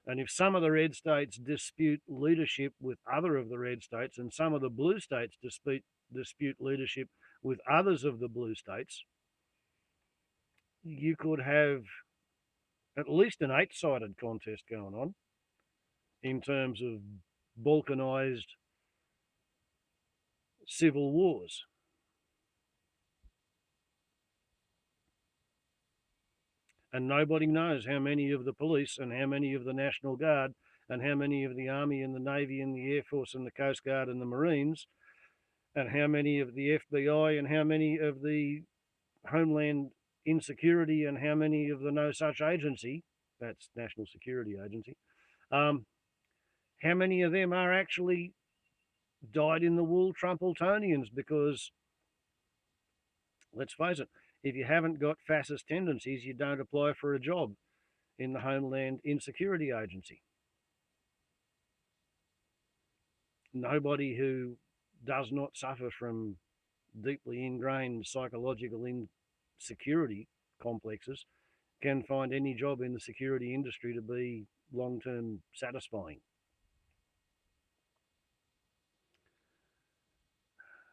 and if some of the red states dispute leadership with other of the red states, and some of the blue states dispute leadership with others of the blue states, you could have at least an 8-sided contest going on in terms of balkanized civil wars. And nobody knows how many of the police and how many of the National Guard and how many of the Army and the Navy and the Air Force and the Coast Guard and the Marines and how many of the FBI and how many of the Homeland Insecurity and how many of the No Such Agency, that's National Security Agency, how many of them are actually dyed-in-the-wool Trumpletonians? Because, let's face it, if you haven't got fascist tendencies, you don't apply for a job in the Homeland Insecurity Agency. Nobody who does not suffer from deeply ingrained psychological insecurity complexes can find any job in the security industry to be long-term satisfying.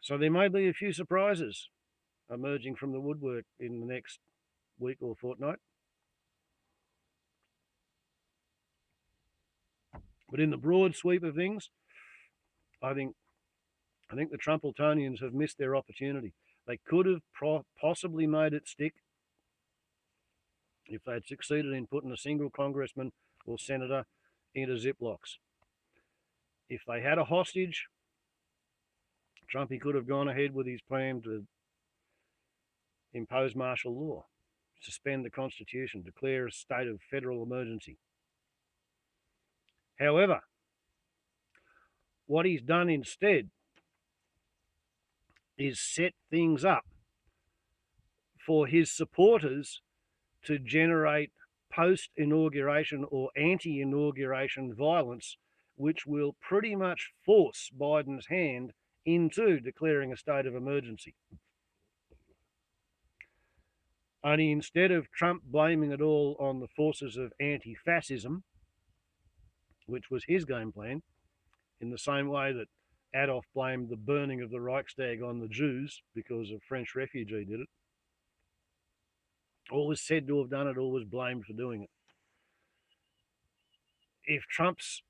So there may be a few surprises emerging from the woodwork in the next week or fortnight. But in the broad sweep of things, I think the Trumpletonians have missed their opportunity. They could have possibly made it stick if they'd succeeded in putting a single congressman or senator into Ziplocs. If they had a hostage, Trumpy could have gone ahead with his plan to impose martial law, suspend the Constitution, declare a state of federal emergency. However, what he's done instead is set things up for his supporters to generate post-inauguration or anti-inauguration violence, which will pretty much force Biden's hand into declaring a state of emergency. Only instead of Trump blaming it all on the forces of anti-fascism, which was his game plan, in the same way that Adolf blamed the burning of the Reichstag on the Jews because a French refugee did it, or was said to have done it, or was blamed for doing it. If Trump's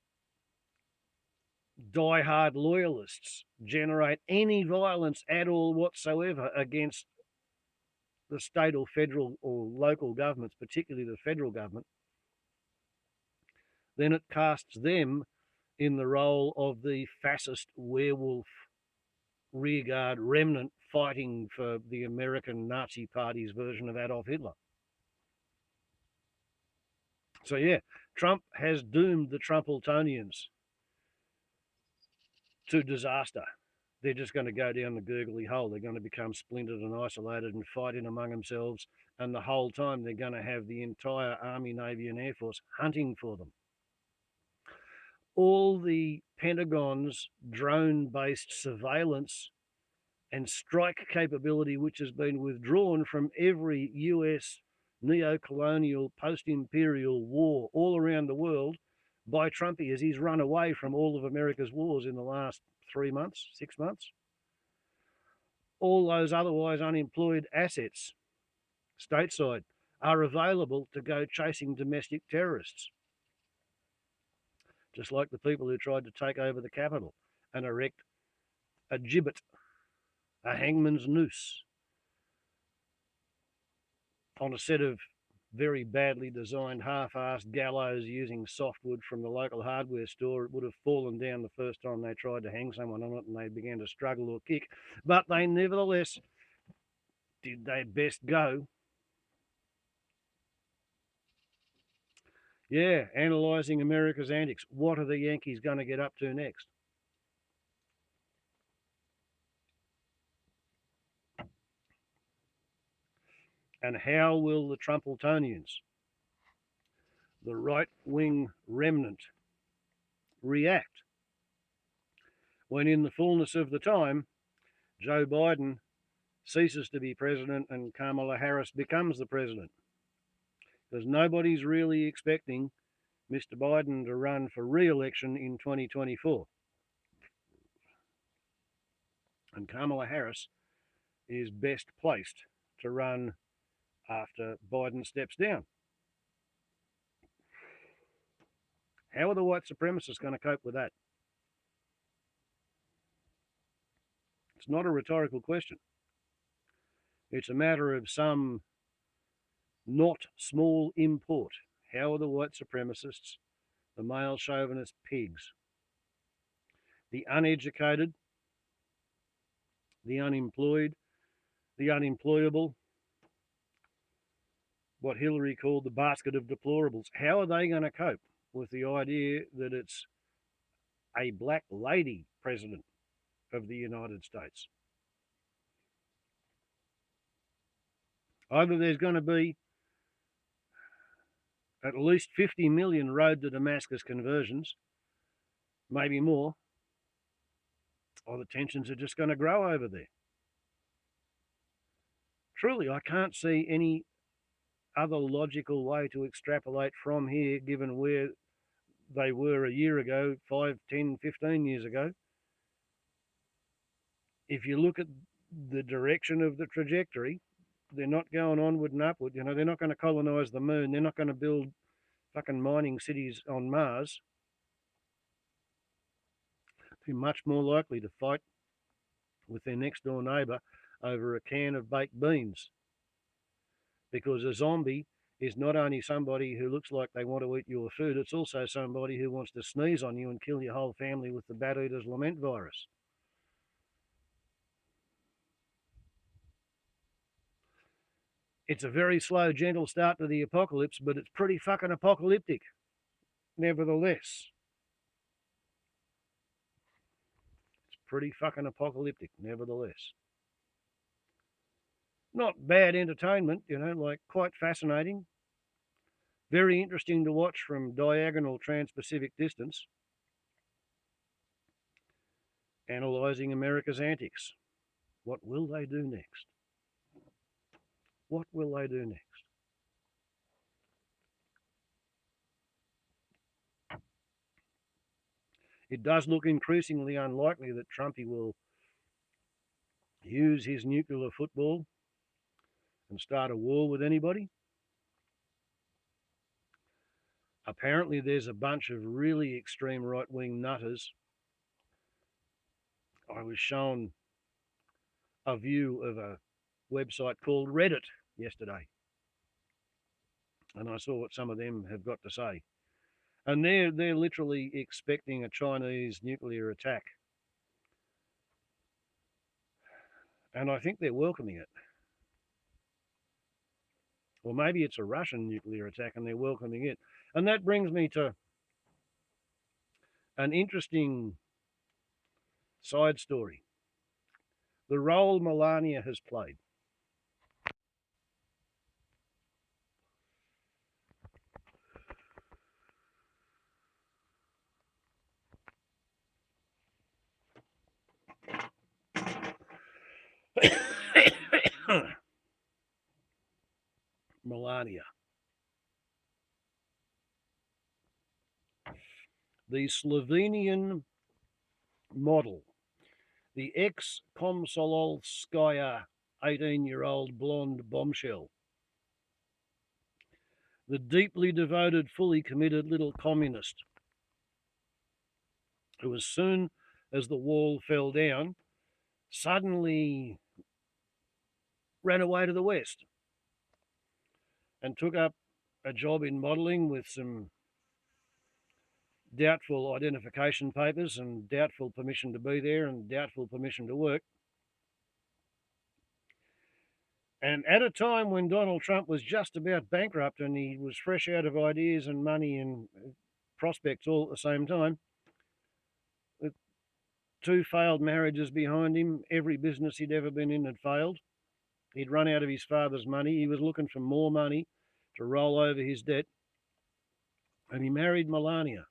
die-hard loyalists generate any violence at all whatsoever against the state or federal or local governments, particularly the federal government, then it casts them in the role of the fascist werewolf rearguard remnant fighting for the American Nazi Party's version of Adolf Hitler. So yeah, Trump has doomed the Trumpletonians to disaster. They're just going to go down the gurgly hole. They're going to become splintered and isolated and fight in among themselves. And the whole time they're going to have the entire Army, Navy and Air Force hunting for them. All the Pentagon's drone-based surveillance and strike capability, which has been withdrawn from every US neo-colonial, post-imperial war all around the world by Trumpy, as he's run away from all of America's wars in the last 3 months, 6 months. All those otherwise unemployed assets stateside are available to go chasing domestic terrorists. Just like the people who tried to take over the Capitol and erect a gibbet, a hangman's noose, on a set of very badly designed half-assed gallows using softwood from the local hardware store, it would have fallen down the first time they tried to hang someone on it and they began to struggle or kick. But they nevertheless did their best go. Yeah, analysing America's antics. What are the Yankees going to get up to next? And how will the Trumpletonians, the right-wing remnant, react when in the fullness of the time, Joe Biden ceases to be president and Kamala Harris becomes the president? Because nobody's really expecting Mr. Biden to run for re-election in 2024. And Kamala Harris is best placed to run after Biden steps down. How are the white supremacists going to cope with that? It's not a rhetorical question. It's a matter of some not small import. How are the white supremacists, the male chauvinist pigs, the uneducated, the unemployed, the unemployable, what Hillary called the basket of deplorables, how are they going to cope with the idea that it's a black lady president of the United States? Either there's going to be at least 50 million road to Damascus conversions, maybe more, or the tensions are just going to grow over there. Truly, I can't see any other logical way to extrapolate from here, given where they were a year ago, 5, 10, 15 years ago. If you look at the direction of the trajectory, they're not going onward and upward. You know, they're not going to colonize the moon. They're not going to build fucking mining cities on Mars. They're much more likely to fight with their next door neighbour over a can of baked beans. Because a zombie is not only somebody who looks like they want to eat your food, it's also somebody who wants to sneeze on you and kill your whole family with the Bat Eater's Lament virus. It's a very slow, gentle start to the apocalypse, but it's pretty fucking apocalyptic, nevertheless. It's pretty fucking apocalyptic, nevertheless. Not bad entertainment, you know, like quite fascinating. Very interesting to watch from diagonal trans-Pacific distance. Analysing America's antics. What will they do next? What will they do next? It does look increasingly unlikely that Trumpy will use his nuclear football and start a war with anybody. Apparently there's a bunch of really extreme right-wing nutters. I was shown a view of a website called Reddit yesterday, and I saw what some of them have got to say. And they're literally expecting a Chinese nuclear attack. And I think they're welcoming it. Or maybe it's a Russian nuclear attack and they're welcoming it. And that brings me to an interesting side story. The role Melania has played. Melania. The Slovenian model, the ex-Komsomolskaya 18-year-old blonde bombshell, the deeply devoted, fully committed little communist who, as soon as the wall fell down, suddenly ran away to the West and took up a job in modelling with some doubtful identification papers and doubtful permission to be there and doubtful permission to work. And at a time when Donald Trump was just about bankrupt and he was fresh out of ideas and money and prospects all at the same time, with 2 failed marriages behind him, every business he'd ever been in had failed. He'd run out of his father's money. He was looking for more money to roll over his debt. And he married Melania,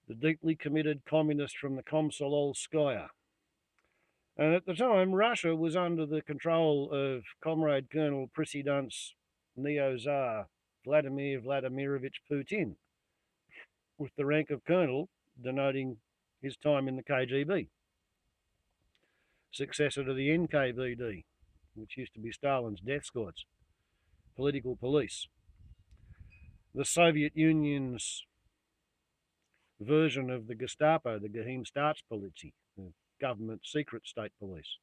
the deeply committed communist from the Komsomolskaya. And at the time, Russia was under the control of Comrade Colonel President's Neo-Tsar Vladimir Vladimirovich Putin, with the rank of colonel denoting his time in the KGB, successor to the NKVD, which used to be Stalin's death squads, political police. The Soviet Union's version of the Gestapo, the Geheimstaatspolizei, the government secret state police.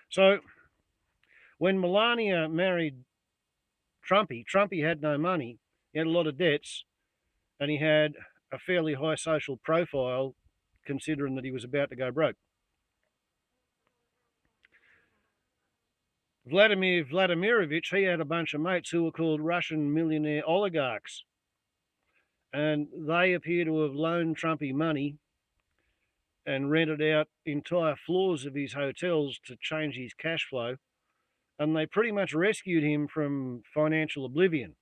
So when Melania married Trumpy had no money, he had a lot of debts, and he had a fairly high social profile considering that he was about to go broke. Vladimir Vladimirovich, he had a bunch of mates who were called Russian millionaire oligarchs, and they appear to have loaned Trumpy money and rented out entire floors of his hotels to change his cash flow, and they pretty much rescued him from financial oblivion.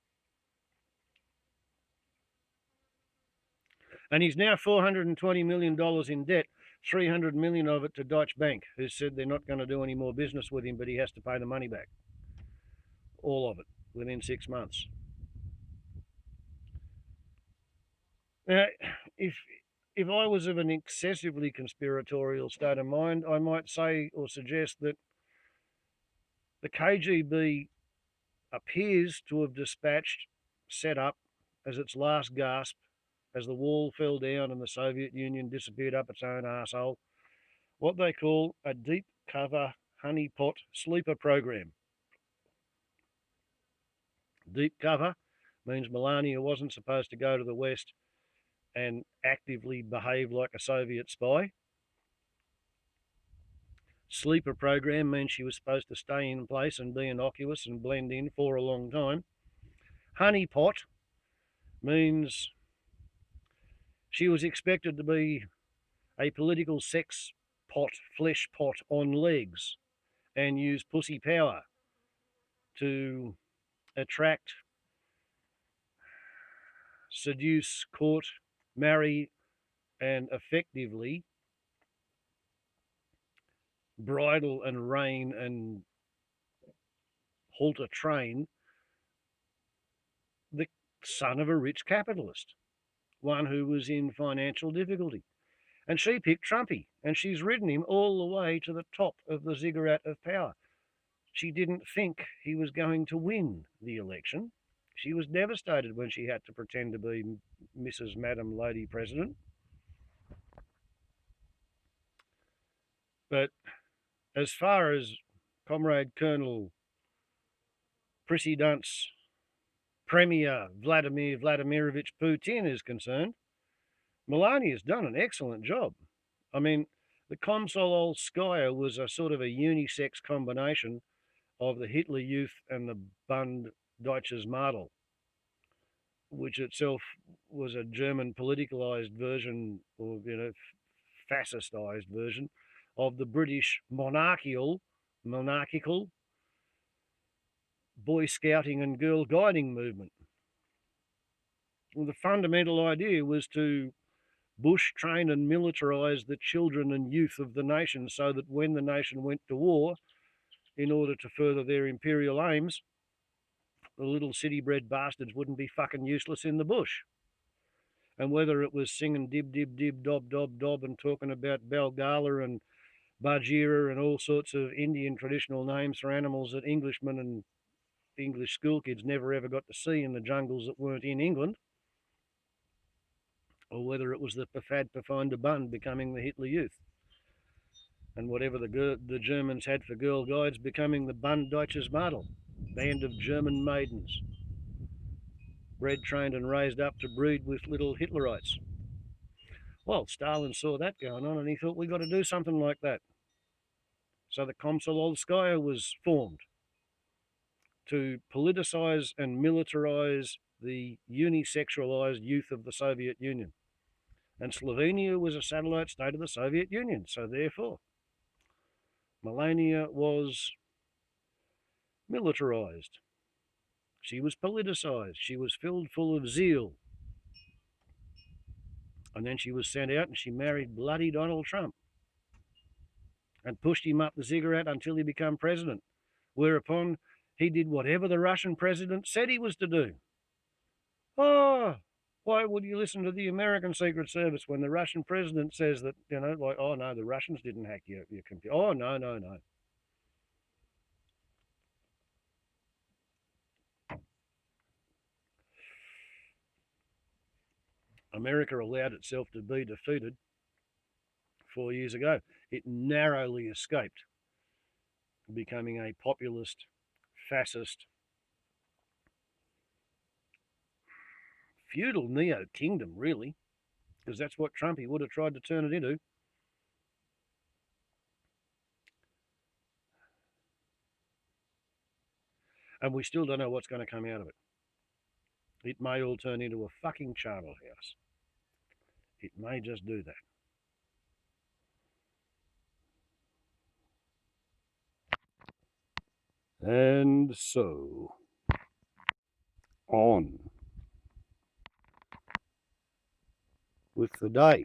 And he's now $420 million in debt, $300 million of it to Deutsche Bank, who said they're not going to do any more business with him, but he has to pay the money back. All of it, within 6 months. Now, if I was of an excessively conspiratorial state of mind, I might say or suggest that the KGB appears to have dispatched, set up as its last gasp, as the wall fell down and the Soviet Union disappeared up its own arsehole, what they call a deep cover honeypot sleeper program. Deep cover means Melania wasn't supposed to go to the West and actively behave like a Soviet spy. Sleeper program means she was supposed to stay in place and be innocuous and blend in for a long time. Honeypot means she was expected to be a political sex pot, flesh pot on legs, and use pussy power to attract, seduce, court, marry, and effectively bridle and rein and halter train the son of a rich capitalist, one who was in financial difficulty. And she picked Trumpy, and she's ridden him all the way to the top of the ziggurat of power. She didn't think he was going to win the election. She was devastated when she had to pretend to be Mrs. Madam Lady President. But as far as Comrade Colonel President's Premier Vladimir Vladimirovich Putin is concerned, Melania's done an excellent job. I mean, the Komsomolskaya was a sort of a unisex combination of the Hitler Youth and the Bund Deutsches Madel, which itself was a German politicalized version, or fascistized version of the British monarchical boy scouting and girl guiding movement. Well, the fundamental idea was to bush train and militarize the children and youth of the nation so that when the nation went to war, in order to further their imperial aims, the little city-bred bastards wouldn't be fucking useless in the bush. And whether it was singing dib, dib, dib, dob, dob, dob, and talking about Belgala and Bajira and all sorts of Indian traditional names for animals that Englishmen and English school kids never ever got to see in the jungles that weren't in England, or whether it was the Pafad Pafinder Bund becoming the Hitler Youth. and whatever the Germans had for Girl Guides becoming the Bund Deutsches Madel, band of German maidens, bred, trained and raised up to breed with little Hitlerites. Well, Stalin saw that going on and he thought, we got to do something like that. So the Komsomolskaya was formed to politicize and militarize the unisexualized youth of the Soviet Union. And Slovenia was a satellite state of the Soviet Union. So therefore, Melania was militarized. She was politicized. She was filled full of zeal. And then she was sent out and she married bloody Donald Trump and pushed him up the ziggurat until he became president, whereupon he did whatever the Russian president said he was to do. Oh, why would you listen to the American Secret Service when the Russian president says that, like, oh no, the Russians didn't hack your computer. Oh, no, no, no. America allowed itself to be defeated 4 years ago. It narrowly escaped becoming a populist, fascist, feudal neo-kingdom, really, because that's what Trumpy would have tried to turn it into. And we still don't know what's going to come out of it. It may all turn into a fucking charnel house. It may just do that. And so, on with the day.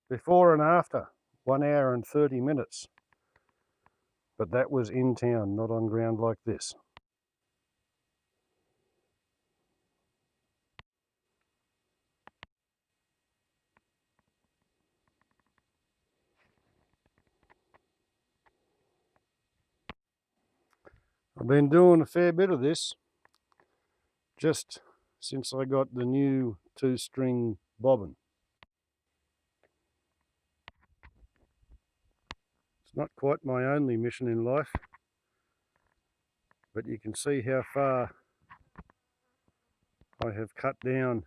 Before and after, 1 hour and 30 minutes. But that was in town, not on ground like this. I've been doing a fair bit of this just since I got the new 2-string bobbin. It's not quite my only mission in life, but you can see how far I have cut down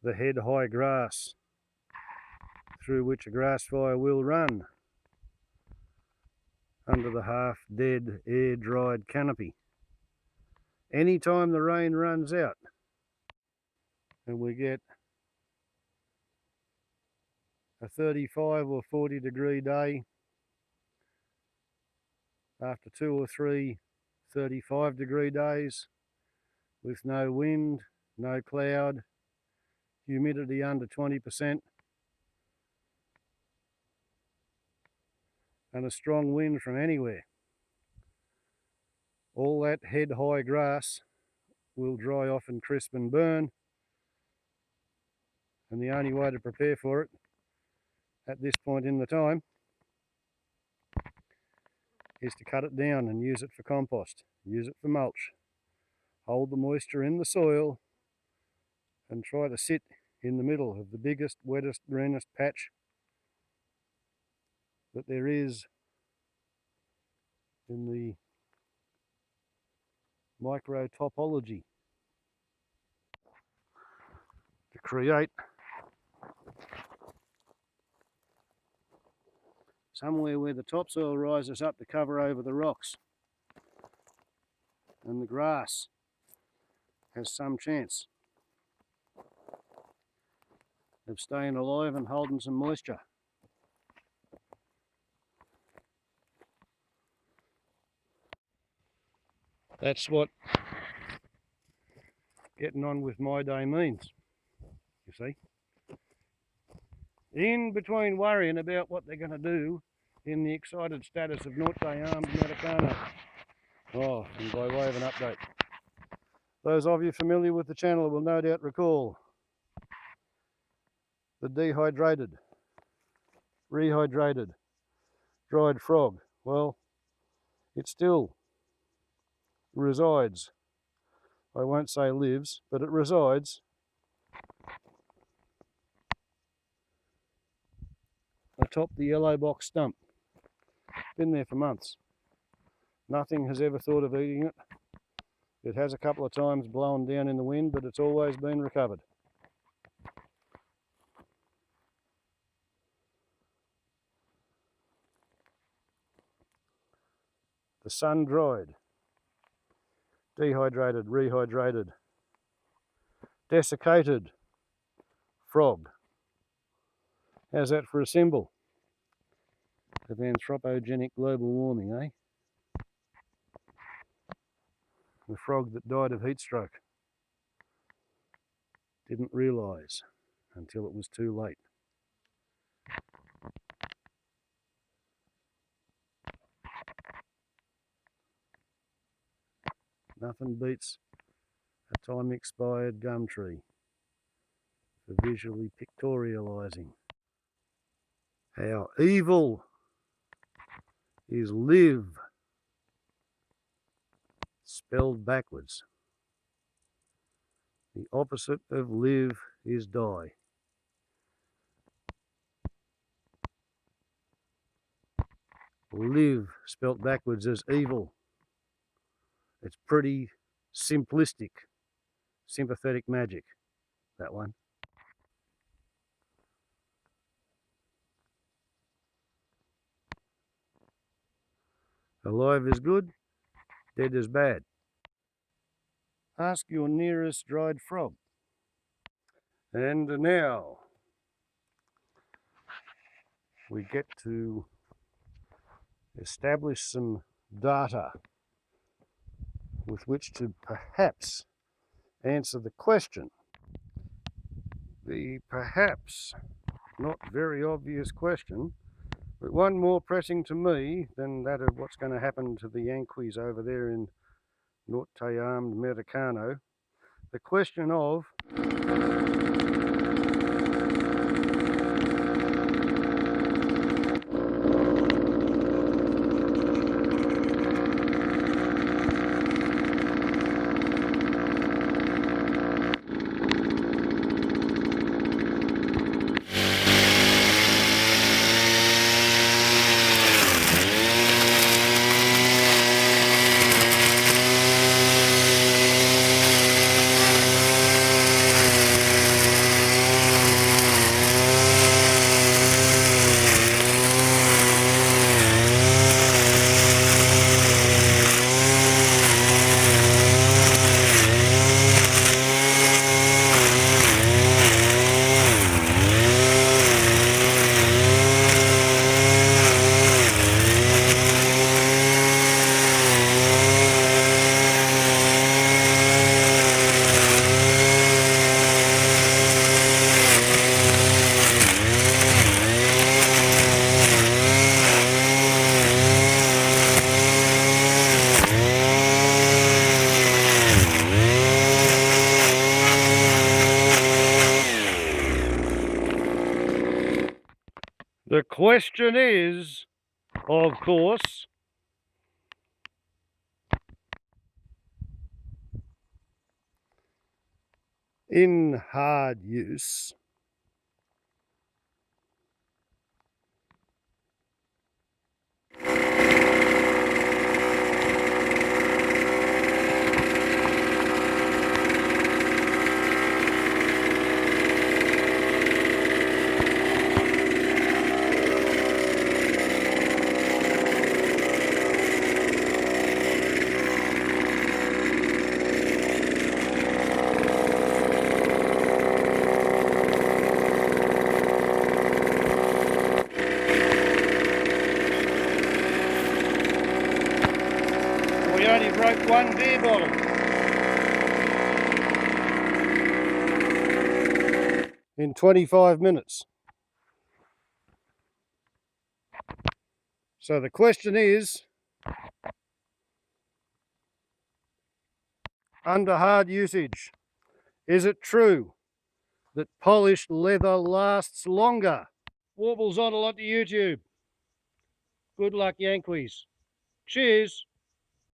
the head-high grass through which a grass fire will run under the half-dead, air-dried canopy. Anytime the rain runs out and we get a 35 or 40 degree day after 2 or 3 35 degree days with no wind, no cloud, humidity under 20%, and a strong wind from anywhere, all that head-high grass will dry off and crisp and burn, and the only way to prepare for it at this point in the time is to cut it down and use it for compost, use it for mulch, hold the moisture in the soil and try to sit in the middle of the biggest, wettest, greenest patch that there is in the micro topology create somewhere where the topsoil rises up to cover over the rocks and the grass has some chance of staying alive and holding some moisture. That's what getting on with my day means, you see. In between worrying about what they're going to do in the excited status of Norte Armed Americano. Oh, and by way of an update, those of you familiar with the channel will no doubt recall the dehydrated, rehydrated, dried frog. Well, it still resides, I won't say lives, but it resides atop the yellow box stump. Been there for months. Nothing has ever thought of eating it. It has a couple of times blown down in the wind, but it's always been recovered. The sun-dried, dehydrated, rehydrated, desiccated frog. How's that for a symbol of anthropogenic global warming, eh? The frog that died of heat stroke didn't realise until it was too late. Nothing beats a time-expired gum tree for visually pictorialising how evil is live, spelled backwards. The opposite of live is die. Live spelt backwards is evil. It's pretty simplistic, sympathetic magic, that one. Alive is good, dead is bad. Ask your nearest dried frog. And now we get to establish some data with which to perhaps answer the question. The perhaps not very obvious question, but one more pressing to me than that of what's going to happen to the Yankees over there in Norte Armed Americano. The question of the question is, of course, in hard use, 1 beer bottle. In 25 minutes. So the question is, under hard usage, is it true that polished leather lasts longer? Warbles on a lot to YouTube. Good luck, Yankees. Cheers.